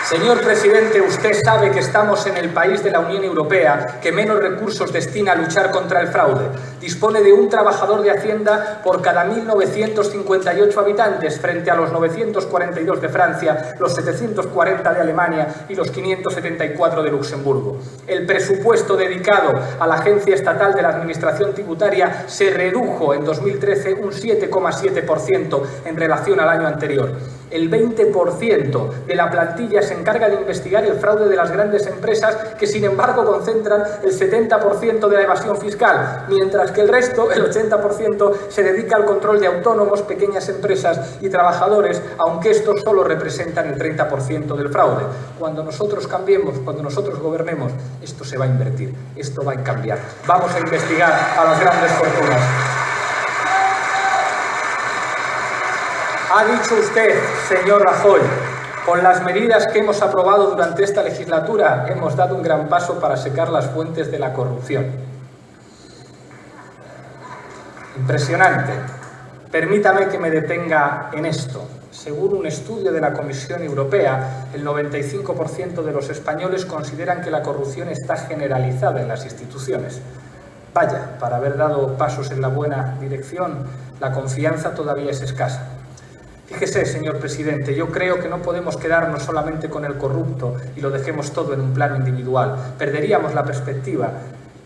Señor presidente, usted sabe que estamos en el país de la Unión Europea que menos recursos destina a luchar contra el fraude. Dispone de un trabajador de Hacienda por cada 1.958 habitantes, frente a los 942 de Francia, los 740 de Alemania y los 574 de Luxemburgo. El presupuesto dedicado a la Agencia Estatal de la Administración Tributaria se redujo en 2013 un 7,7% en relación al año anterior. El 20% de la plantilla se encarga de investigar el fraude de las grandes empresas, que sin embargo concentran el 70% de la evasión fiscal, mientras que el resto, el 80%, se dedica al control de autónomos, pequeñas empresas y trabajadores, aunque estos solo representan el 30% del fraude. Cuando nosotros cambiemos, cuando nosotros gobernemos, esto se va a invertir, esto va a cambiar. Vamos a investigar a las grandes fortunas. Ha dicho usted, señor Rajoy, con las medidas que hemos aprobado durante esta legislatura, hemos dado un gran paso para secar las fuentes de la corrupción. Impresionante. Permítame que me detenga en esto. Según un estudio de la Comisión Europea, el 95% de los españoles consideran que la corrupción está generalizada en las instituciones. Vaya, para haber dado pasos en la buena dirección, la confianza todavía es escasa. Fíjese, señor presidente, yo creo que no podemos quedarnos solamente con el corrupto y lo dejemos todo en un plano individual. Perderíamos la perspectiva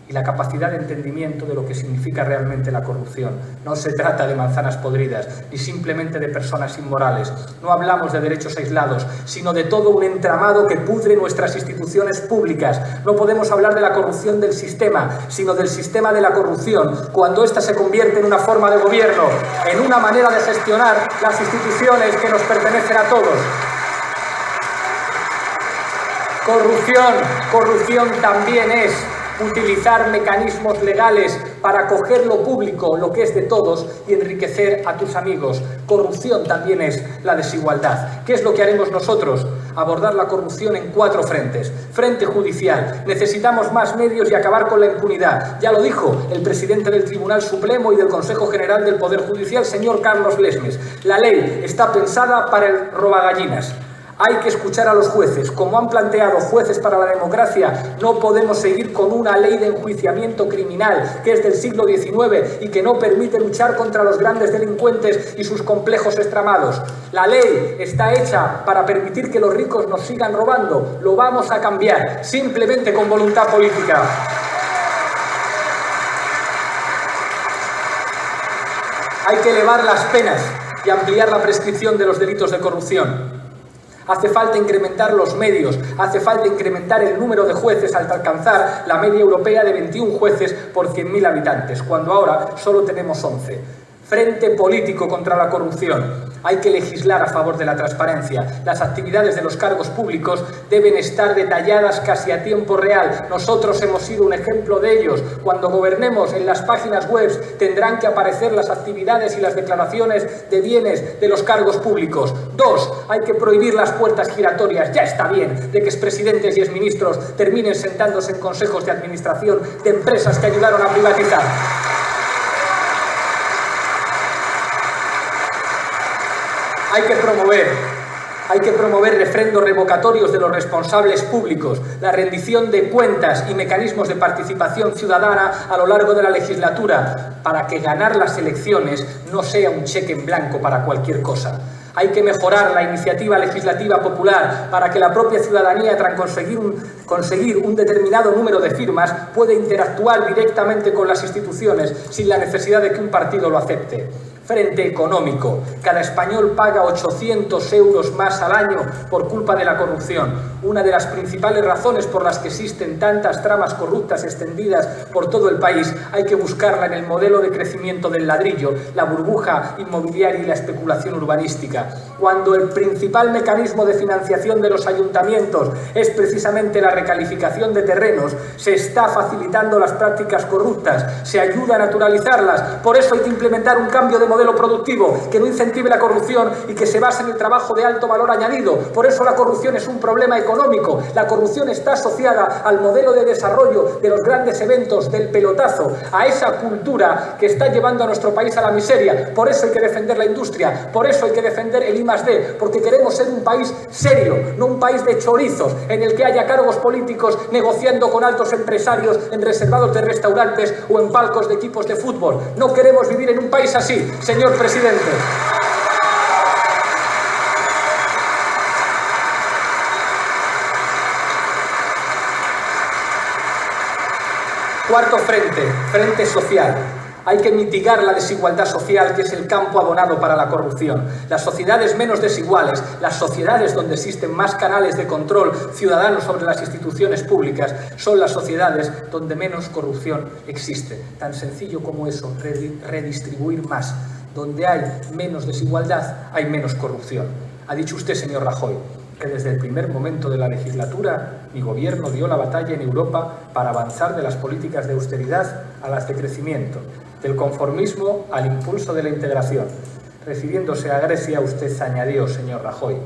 y la capacidad de entendimiento de lo que significa realmente la corrupción. No se trata de manzanas podridas, ni simplemente de personas inmorales. No hablamos de derechos aislados, sino de todo un entramado que pudre nuestras instituciones públicas. No podemos hablar de la corrupción del sistema, sino del sistema de la corrupción, cuando ésta se convierte en una forma de gobierno, en una manera de gestionar las instituciones que nos pertenecen a todos. Corrupción también es utilizar mecanismos legales para coger lo público, lo que es de todos, y enriquecer a tus amigos. Corrupción también es la desigualdad. ¿Qué es lo que haremos nosotros? abordar la corrupción en 4 frentes. Frente judicial. Necesitamos más medios y acabar con la impunidad. Ya lo dijo el presidente del Tribunal Supremo y del Consejo General del Poder Judicial, señor Carlos Lesmes. La ley está pensada para el robagallinas. Hay que escuchar a los jueces. Como han planteado Jueces para la Democracia, no podemos seguir con una ley de enjuiciamiento criminal que es del siglo XIX y que no permite luchar contra los grandes delincuentes y sus complejos estramados. La ley está hecha para permitir que los ricos nos sigan robando. Lo vamos a cambiar, simplemente con voluntad política. Hay que elevar las penas y ampliar la prescripción de los delitos de corrupción. Hace falta incrementar los medios, hace falta incrementar el número de jueces hasta alcanzar la media europea de 21 jueces por 100.000 habitantes, cuando ahora solo tenemos 11. Frente político contra la corrupción. Hay que legislar a favor de la transparencia. Las actividades de los cargos públicos deben estar detalladas casi a tiempo real. Nosotros hemos sido un ejemplo de ellos. Cuando gobernemos, en las páginas web tendrán que aparecer las actividades y las declaraciones de bienes de los cargos públicos. 2. Hay que prohibir las puertas giratorias. Ya está bien de que expresidentes y exministros terminen sentándose en consejos de administración de empresas que ayudaron a privatizar. Hay que promover refrendos revocatorios de los responsables públicos, la rendición de cuentas y mecanismos de participación ciudadana a lo largo de la legislatura, para que ganar las elecciones no sea un cheque en blanco para cualquier cosa. Hay que mejorar la iniciativa legislativa popular para que la propia ciudadanía, tras conseguir un determinado número de firmas, pueda interactuar directamente con las instituciones sin la necesidad de que un partido lo acepte. Frente económico. Cada español paga 800 euros más al año por culpa de la corrupción. Una de las principales razones por las que existen tantas tramas corruptas extendidas por todo el país, hay que buscarla en el modelo de crecimiento del ladrillo, la burbuja inmobiliaria y la especulación urbanística. Cuando el principal mecanismo de financiación de los ayuntamientos es precisamente la recalificación de terrenos, se está facilitando las prácticas corruptas, se ayuda a naturalizarlas. Por eso hay que implementar un cambio de modelo productivo que no incentive la corrupción y que se base en el trabajo de alto valor añadido. Por eso la corrupción es un problema económico. La corrupción está asociada al modelo de desarrollo de los grandes eventos, del pelotazo, a esa cultura que está llevando a nuestro país a la miseria. Por eso hay que defender la industria, por eso hay que defender el I+D, porque queremos ser un país serio, no un país de chorizos, en el que haya cargos políticos negociando con altos empresarios en reservados de restaurantes o en palcos de equipos de fútbol. No queremos vivir en un país así, señor presidente. Cuarto frente social. Hay que mitigar la desigualdad social, que es el campo abonado para la corrupción. Las sociedades menos desiguales, las sociedades donde existen más canales de control ciudadano sobre las instituciones públicas, son las sociedades donde menos corrupción existe. Tan sencillo como eso, redistribuir más. Donde hay menos desigualdad, hay menos corrupción. Ha dicho usted, señor Rajoy, que desde el primer momento de la legislatura mi gobierno dio la batalla en Europa para avanzar de las políticas de austeridad a las de crecimiento, del conformismo al impulso de la integración. Refiriéndose a Grecia, usted añadió, señor Rajoy,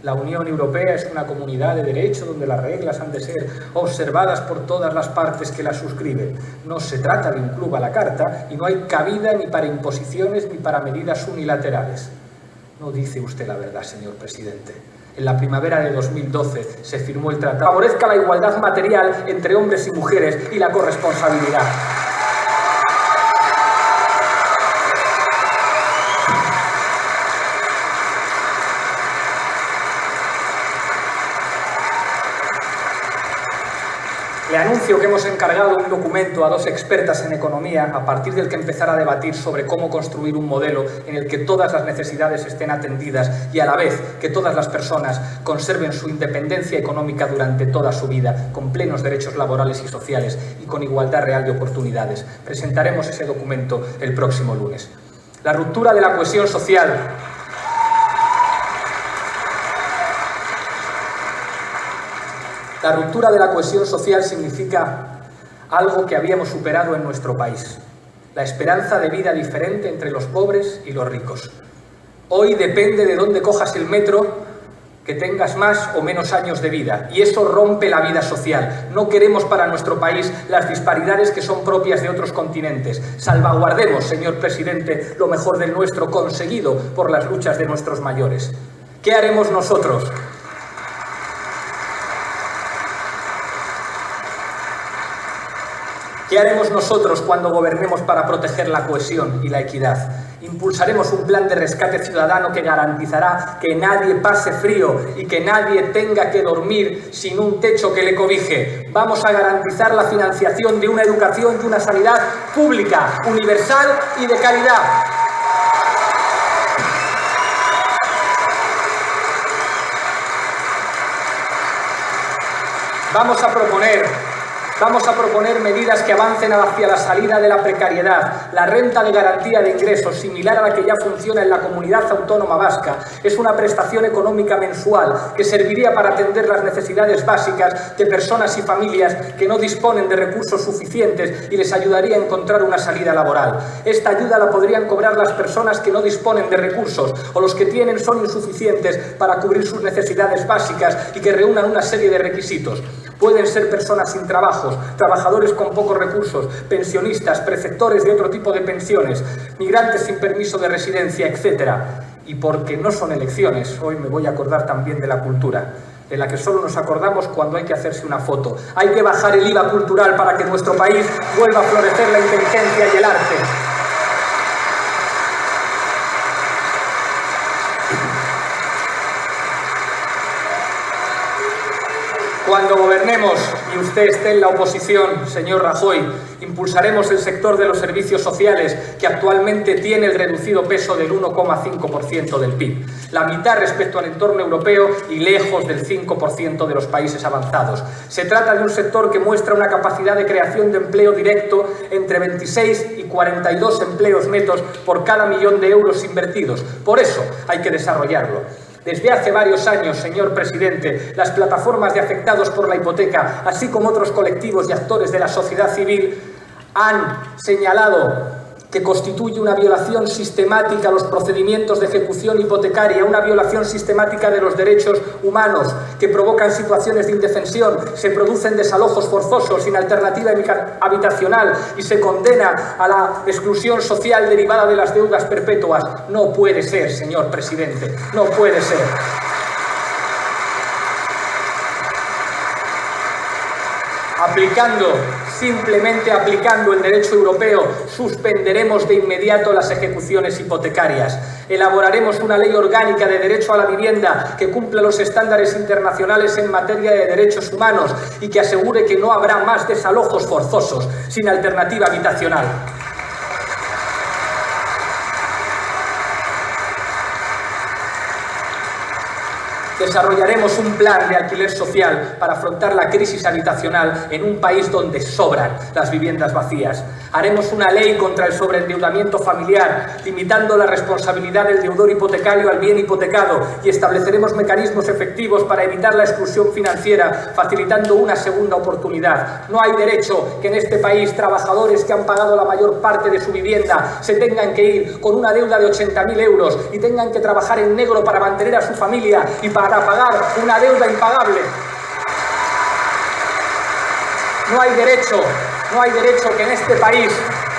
la Unión Europea es una comunidad de derecho donde las reglas han de ser observadas por todas las partes que las suscriben. No se trata de un club a la carta y no hay cabida ni para imposiciones ni para medidas unilaterales. No dice usted la verdad, señor presidente. En la primavera de 2012 se firmó el tratado que favorezca la igualdad material entre hombres y mujeres y la corresponsabilidad. Le anuncio que hemos encargado un documento a 2 expertas en economía a partir del que empezar a debatir sobre cómo construir un modelo en el que todas las necesidades estén atendidas y a la vez que todas las personas conserven su independencia económica durante toda su vida, con plenos derechos laborales y sociales y con igualdad real de oportunidades. Presentaremos ese documento el próximo lunes. La ruptura de la cohesión social. La ruptura de la cohesión social significa algo que habíamos superado en nuestro país: la esperanza de vida diferente entre los pobres y los ricos. Hoy depende de dónde cojas el metro, que tengas más o menos años de vida, y eso rompe la vida social. No queremos para nuestro país las disparidades que son propias de otros continentes. Salvaguardemos, señor presidente, lo mejor del nuestro, conseguido por las luchas de nuestros mayores. ¿Qué haremos nosotros? ¿Qué haremos nosotros cuando gobernemos para proteger la cohesión y la equidad? Impulsaremos un plan de rescate ciudadano que garantizará que nadie pase frío y que nadie tenga que dormir sin un techo que le cobije. Vamos a garantizar la financiación de una educación y una sanidad pública, universal y de calidad. Vamos a proponer medidas que avancen hacia la salida de la precariedad. La renta de garantía de ingresos, similar a la que ya funciona en la comunidad autónoma vasca, es una prestación económica mensual que serviría para atender las necesidades básicas de personas y familias que no disponen de recursos suficientes y les ayudaría a encontrar una salida laboral. Esta ayuda la podrían cobrar las personas que no disponen de recursos o los que tienen son insuficientes para cubrir sus necesidades básicas y que reúnan una serie de requisitos. Pueden ser personas sin trabajos, trabajadores con pocos recursos, pensionistas, preceptores de otro tipo de pensiones, migrantes sin permiso de residencia, etc. Y porque no son elecciones, hoy me voy a acordar también de la cultura, de la que solo nos acordamos cuando hay que hacerse una foto. Hay que bajar el IVA cultural para que en nuestro país vuelva a florecer la inteligencia y el arte. Cuando gobernemos y usted esté en la oposición, señor Rajoy, impulsaremos el sector de los servicios sociales, que actualmente tiene el reducido peso del 1,5% del PIB, la mitad respecto al entorno europeo y lejos del 5% de los países avanzados. Se trata de un sector que muestra una capacidad de creación de empleo directo entre 26 y 42 empleos netos por cada millón de euros invertidos. Por eso hay que desarrollarlo. Desde hace varios años, señor presidente, las plataformas de afectados por la hipoteca, así como otros colectivos y actores de la sociedad civil, han señalado que constituye una violación sistemática a los procedimientos de ejecución hipotecaria, una violación sistemática de los derechos humanos, que provocan situaciones de indefensión, se producen desalojos forzosos sin alternativa habitacional y se condena a la exclusión social derivada de las deudas perpetuas. No puede ser, señor presidente, no puede ser. Simplemente aplicando el derecho europeo, suspenderemos de inmediato las ejecuciones hipotecarias. Elaboraremos una ley orgánica de derecho a la vivienda que cumpla los estándares internacionales en materia de derechos humanos y que asegure que no habrá más desalojos forzosos sin alternativa habitacional. Desarrollaremos un plan de alquiler social para afrontar la crisis habitacional en un país donde sobran las viviendas vacías. Haremos una ley contra el sobreendeudamiento familiar, limitando la responsabilidad del deudor hipotecario al bien hipotecado, y estableceremos mecanismos efectivos para evitar la exclusión financiera, facilitando una segunda oportunidad. No hay derecho que en este país trabajadores que han pagado la mayor parte de su vivienda se tengan que ir con una deuda de 80.000 euros y tengan que trabajar en negro para mantener a su familia y para pagar una deuda impagable. No hay derecho que en este país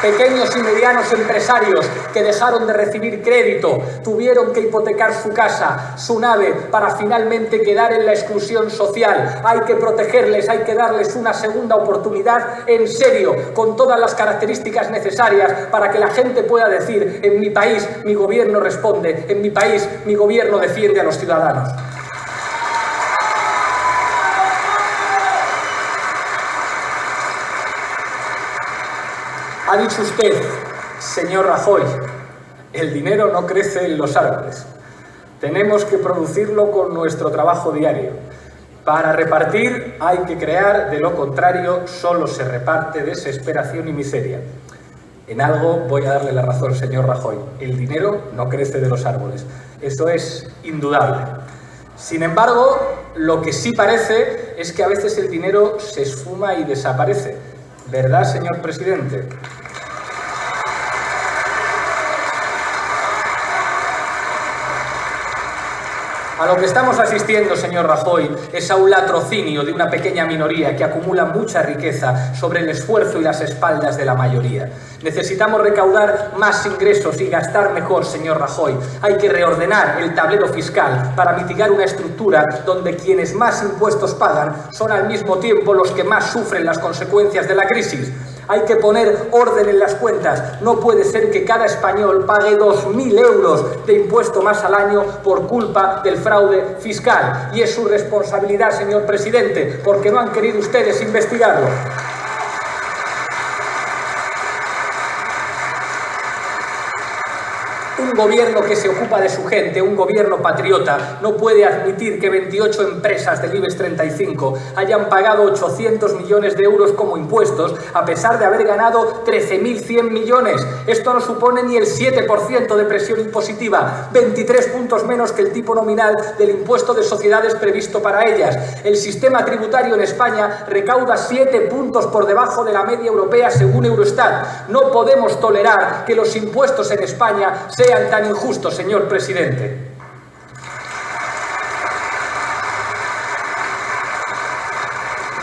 pequeños y medianos empresarios que dejaron de recibir crédito tuvieron que hipotecar su casa, su nave, para finalmente quedar en la exclusión social. Hay que protegerles, hay que darles una segunda oportunidad en serio, con todas las características necesarias para que la gente pueda decir: en mi país mi gobierno responde, en mi país mi gobierno defiende a los ciudadanos. Ha dicho usted, señor Rajoy, el dinero no crece en los árboles. Tenemos que producirlo con nuestro trabajo diario. Para repartir hay que crear, de lo contrario solo se reparte desesperación y miseria. En algo voy a darle la razón, señor Rajoy. El dinero no crece de los árboles. Eso es indudable. Sin embargo, lo que sí parece es que a veces el dinero se esfuma y desaparece. ¿Verdad, señor presidente? A lo que estamos asistiendo, señor Rajoy, es a un latrocinio de una pequeña minoría que acumula mucha riqueza sobre el esfuerzo y las espaldas de la mayoría. Necesitamos recaudar más ingresos y gastar mejor, señor Rajoy. Hay que reordenar el tablero fiscal para mitigar una estructura donde quienes más impuestos pagan son al mismo tiempo los que más sufren las consecuencias de la crisis. Hay que poner orden en las cuentas. No puede ser que cada español pague 2.000 euros de impuesto más al año por culpa del fraude fiscal. Y es su responsabilidad, señor presidente, porque no han querido ustedes investigarlo. Un gobierno que se ocupa de su gente, un gobierno patriota, no puede admitir que 28 empresas del IBEX 35 hayan pagado 800 millones de euros como impuestos a pesar de haber ganado 13.100 millones. Esto no supone ni el 7% de presión impositiva, 23 puntos menos que el tipo nominal del impuesto de sociedades previsto para ellas. El sistema tributario en España recauda 7 puntos por debajo de la media europea según Eurostat. No podemos tolerar que los impuestos en España sean tan injustos, señor presidente.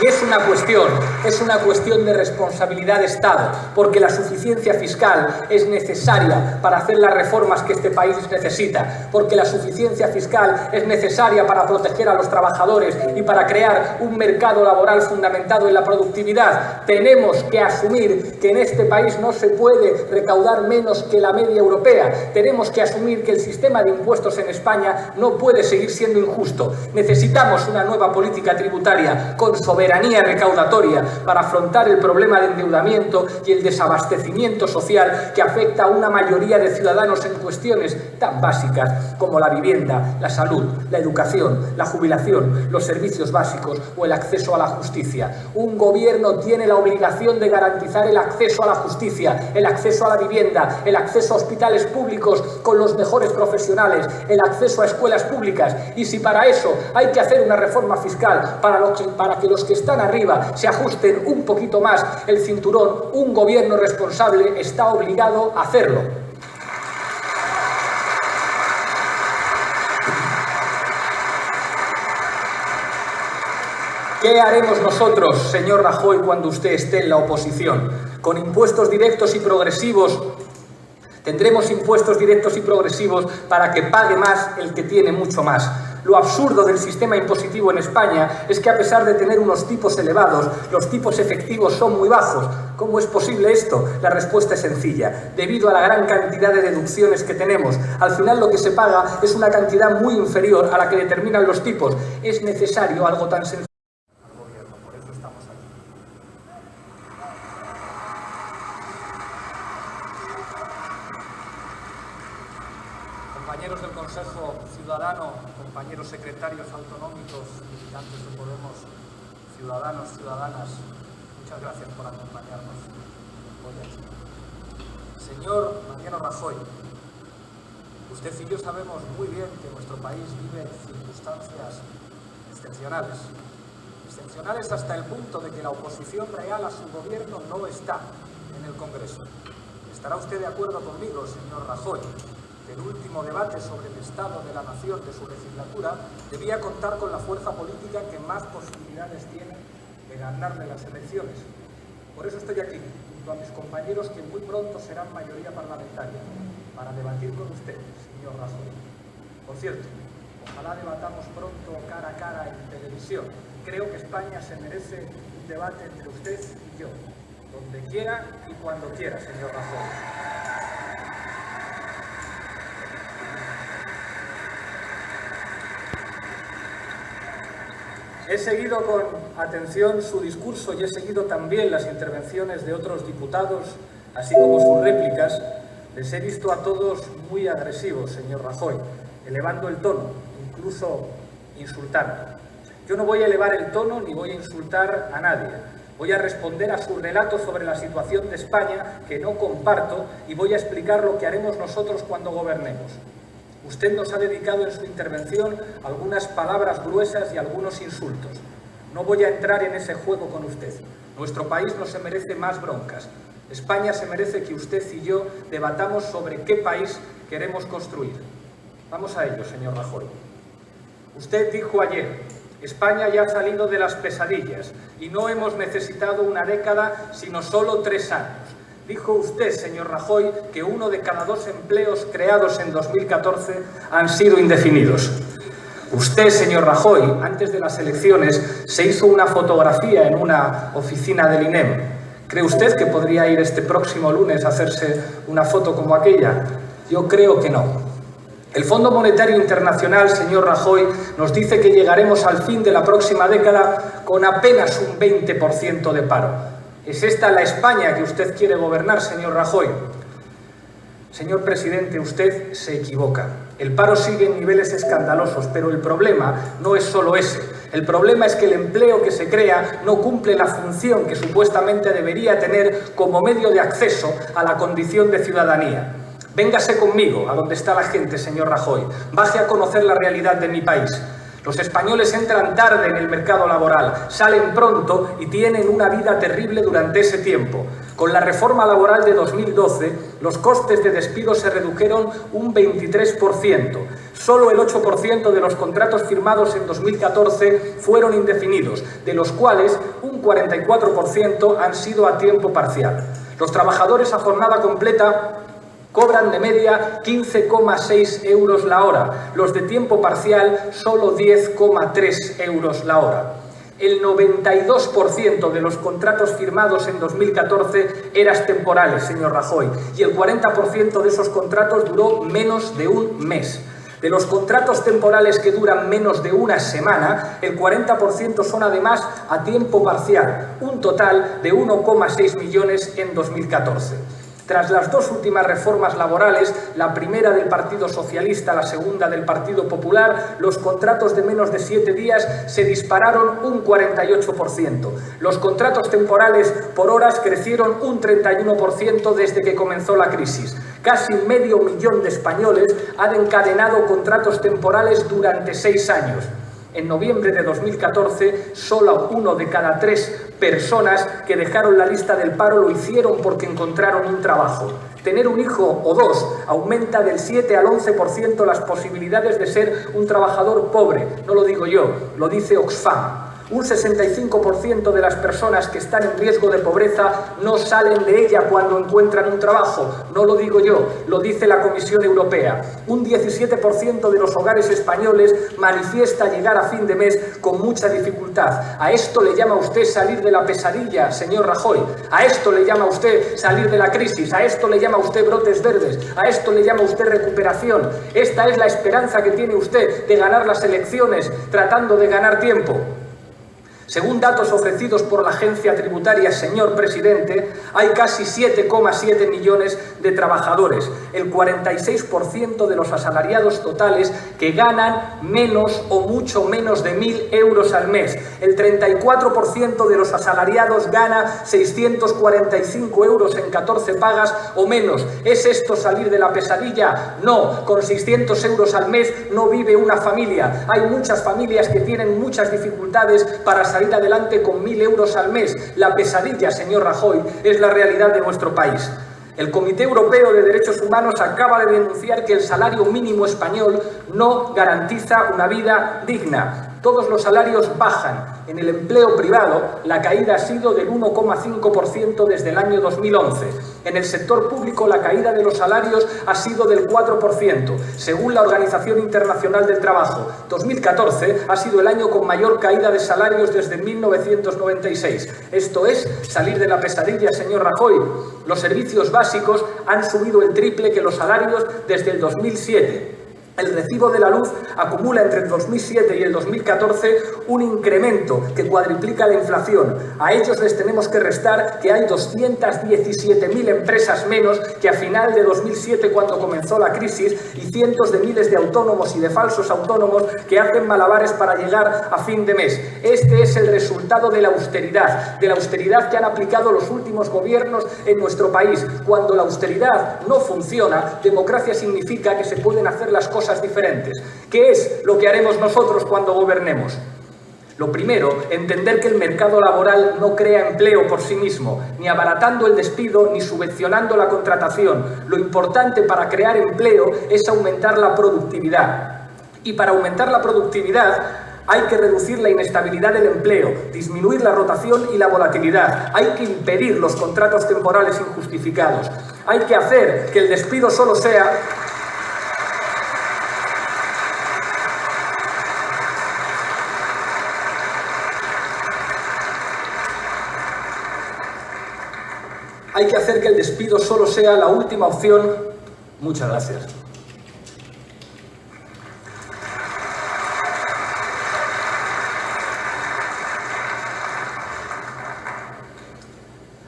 Y es una cuestión de responsabilidad de Estado, porque la suficiencia fiscal es necesaria para hacer las reformas que este país necesita, porque la suficiencia fiscal es necesaria para proteger a los trabajadores y para crear un mercado laboral fundamentado en la productividad. Tenemos que asumir que en este país no se puede recaudar menos que la media europea. Tenemos que asumir que el sistema de impuestos en España no puede seguir siendo injusto. Necesitamos una nueva política tributaria con soberanía recaudatoria para afrontar el problema de endeudamiento y el desabastecimiento social que afecta a una mayoría de ciudadanos en cuestiones tan básicas como la vivienda, la salud, la educación, la jubilación, los servicios básicos o el acceso a la justicia. Un gobierno tiene la obligación de garantizar el acceso a la justicia, el acceso a la vivienda, el acceso a hospitales públicos con los mejores profesionales, el acceso a escuelas públicas. Y si para eso hay que hacer una reforma fiscal para que los que están arriba se ajusten un poquito más el cinturón, un gobierno responsable está obligado a hacerlo. ¿Qué haremos nosotros, señor Rajoy, cuando usted esté en la oposición? Con impuestos directos y progresivos. Tendremos impuestos directos y progresivos para que pague más el que tiene mucho más. Lo absurdo del sistema impositivo en España es que a pesar de tener unos tipos elevados, los tipos efectivos son muy bajos. ¿Cómo es posible esto? La respuesta es sencilla. Debido a la gran cantidad de deducciones que tenemos, al final lo que se paga es una cantidad muy inferior a la que determinan los tipos. Es necesario algo tan sencillo. Por eso estamos aquí. Compañeros del Consejo Ciudadano, compañeros secretarios autonómicos, militantes de Podemos, ciudadanos, ciudadanas, muchas gracias por acompañarnos hoy aquí. Señor Mariano Rajoy, usted y yo sabemos muy bien que nuestro país vive circunstancias excepcionales. Excepcionales hasta el punto de que la oposición real a su gobierno no está en el Congreso. ¿Estará usted de acuerdo conmigo, señor Rajoy? El último debate sobre el estado de la nación de su legislatura debía contar con la fuerza política que más posibilidades tiene de ganarle las elecciones. Por eso estoy aquí, junto a mis compañeros que muy pronto serán mayoría parlamentaria, para debatir con usted, señor Rajoy. Por cierto, ojalá debatamos pronto cara a cara en televisión. Creo que España se merece un debate entre usted y yo, donde quiera y cuando quiera, señor Rajoy. He seguido con atención su discurso y he seguido también las intervenciones de otros diputados, así como sus réplicas. Les he visto a todos muy agresivos, señor Rajoy, elevando el tono, incluso insultando. Yo no voy a elevar el tono ni voy a insultar a nadie. Voy a responder a su relato sobre la situación de España, que no comparto, y voy a explicar lo que haremos nosotros cuando gobernemos. Usted nos ha dedicado en su intervención algunas palabras gruesas y algunos insultos. No voy a entrar en ese juego con usted. Nuestro país no se merece más broncas. España se merece que usted y yo debatamos sobre qué país queremos construir. Vamos a ello, señor Rajoy. Usted dijo ayer: España ya ha salido de las pesadillas y no hemos necesitado una década, sino solo 3 años. Dijo usted, señor Rajoy, que 1 de cada 2 empleos creados en 2014 han sido indefinidos. Usted, señor Rajoy, antes de las elecciones, se hizo una fotografía en una oficina del INEM. ¿Cree usted que podría ir este próximo lunes a hacerse una foto como aquella? Yo creo que no. El Fondo Monetario Internacional, señor Rajoy, nos dice que llegaremos al fin de la próxima década con apenas un 20% de paro. ¿Es esta la España que usted quiere gobernar, señor Rajoy? Señor presidente, usted se equivoca. El paro sigue en niveles escandalosos, pero el problema no es solo ese. El problema es que el empleo que se crea no cumple la función que supuestamente debería tener como medio de acceso a la condición de ciudadanía. Véngase conmigo a donde está la gente, señor Rajoy. Baje a conocer la realidad de mi país. Los españoles entran tarde en el mercado laboral, salen pronto y tienen una vida terrible durante ese tiempo. Con la reforma laboral de 2012, los costes de despido se redujeron un 23%. Solo el 8% de los contratos firmados en 2014 fueron indefinidos, de los cuales un 44% han sido a tiempo parcial. Los trabajadores a jornada completa cobran de media 15,6 euros la hora, los de tiempo parcial solo 10,3 euros la hora. El 92% de los contratos firmados en 2014 eran temporales, señor Rajoy, y el 40% de esos contratos duró menos de un mes. De los contratos temporales que duran menos de una semana, el 40% son además a tiempo parcial, un total de 1,6 millones en 2014. Tras las 2 últimas reformas laborales, la primera del Partido Socialista, la segunda del Partido Popular, los contratos de menos de 7 días se dispararon un 48%. Los contratos temporales por horas crecieron un 31% desde que comenzó la crisis. Casi medio millón de españoles han encadenado contratos temporales durante 6 años. En noviembre de 2014, solo 1 de cada 3 personas que dejaron la lista del paro lo hicieron porque encontraron un trabajo. Tener un hijo o 2 aumenta del 7 al 11% las posibilidades de ser un trabajador pobre. No lo digo yo, lo dice Oxfam. Un 65% de las personas que están en riesgo de pobreza no salen de ella cuando encuentran un trabajo. No lo digo yo, lo dice la Comisión Europea. Un 17% de los hogares españoles manifiesta llegar a fin de mes con mucha dificultad. ¿A esto le llama usted salir de la pesadilla, señor Rajoy? ¿A esto le llama usted salir de la crisis? ¿A esto le llama usted brotes verdes? ¿A esto le llama usted recuperación? ¿Esta es la esperanza que tiene usted de ganar las elecciones tratando de ganar tiempo? Según datos ofrecidos por la agencia tributaria, señor presidente, hay casi 7,7 millones de trabajadores, el 46% de los asalariados totales que ganan menos o mucho menos de 1.000 euros al mes. El 34% de los asalariados gana 645 euros en 14 pagas o menos. ¿Es esto salir de la pesadilla? No, con 600 euros al mes no vive una familia. Hay muchas familias que tienen muchas dificultades para salir adelante con 1.000 euros al mes. La pesadilla, señor Rajoy, es la realidad de nuestro país. El Comité Europeo de Derechos Humanos acaba de denunciar que el salario mínimo español no garantiza una vida digna. Todos los salarios bajan. En el empleo privado, la caída ha sido del 1,5% desde el año 2011. En el sector público, la caída de los salarios ha sido del 4%, según la Organización Internacional del Trabajo. 2014 ha sido el año con mayor caída de salarios desde 1996. Esto es salir de la pesadilla, señor Rajoy. Los servicios básicos han subido el triple que los salarios desde el 2007. El recibo de la luz acumula entre el 2007 y el 2014 un incremento que cuadriplica la inflación. A ellos les tenemos que restar que hay 217.000 empresas menos que a final de 2007, cuando comenzó la crisis, y cientos de miles de autónomos y de falsos autónomos que hacen malabares para llegar a fin de mes. Este es el resultado de la austeridad que han aplicado los últimos gobiernos en nuestro país. Cuando la austeridad no funciona, democracia significa que se pueden hacer las cosas diferentes. ¿Qué es lo que haremos nosotros cuando gobernemos? Lo primero, entender que el mercado laboral no crea empleo por sí mismo, ni abaratando el despido ni subvencionando la contratación. Lo importante para crear empleo es aumentar la productividad. Y para aumentar la productividad hay que reducir la inestabilidad del empleo, disminuir la rotación y la volatilidad, hay que impedir los contratos temporales injustificados, hay que hacer que el despido solo sea... Hay que hacer que el despido solo sea la última opción. Muchas gracias.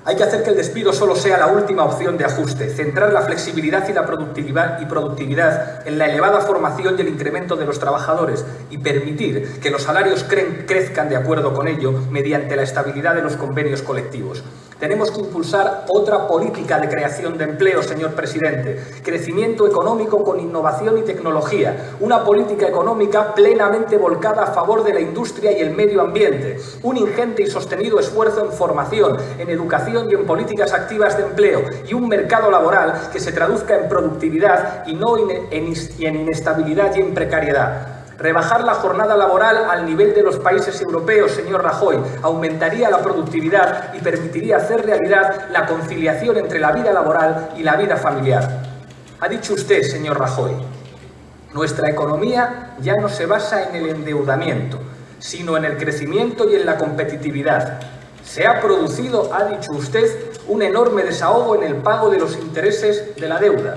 Hay que hacer que el despido solo sea la última opción de ajuste, centrar la flexibilidad y la productividad en la elevada formación y el incremento de los trabajadores y permitir que los salarios crezcan de acuerdo con ello mediante la estabilidad de los convenios colectivos. Tenemos que impulsar otra política de creación de empleo, señor presidente. Crecimiento económico con innovación y tecnología. Una política económica plenamente volcada a favor de la industria y el medio ambiente. Un ingente y sostenido esfuerzo en formación, en educación y en políticas activas de empleo. Y un mercado laboral que se traduzca en productividad y no en inestabilidad y en precariedad. Rebajar la jornada laboral al nivel de los países europeos, señor Rajoy, aumentaría la productividad y permitiría hacer realidad la conciliación entre la vida laboral y la vida familiar. Ha dicho usted, señor Rajoy, nuestra economía ya no se basa en el endeudamiento, sino en el crecimiento y en la competitividad. Se ha producido, ha dicho usted, un enorme desahogo en el pago de los intereses de la deuda.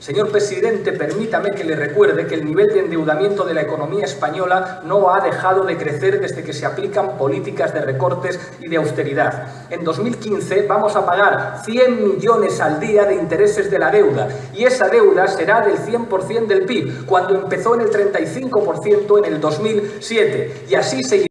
Señor presidente, permítame que le recuerde que el nivel de endeudamiento de la economía española no ha dejado de crecer desde que se aplican políticas de recortes y de austeridad. En 2015 vamos a pagar 100 millones al día de intereses de la deuda y esa deuda será del 100% del PIB, cuando empezó en el 35% en el 2007 y así seguirá.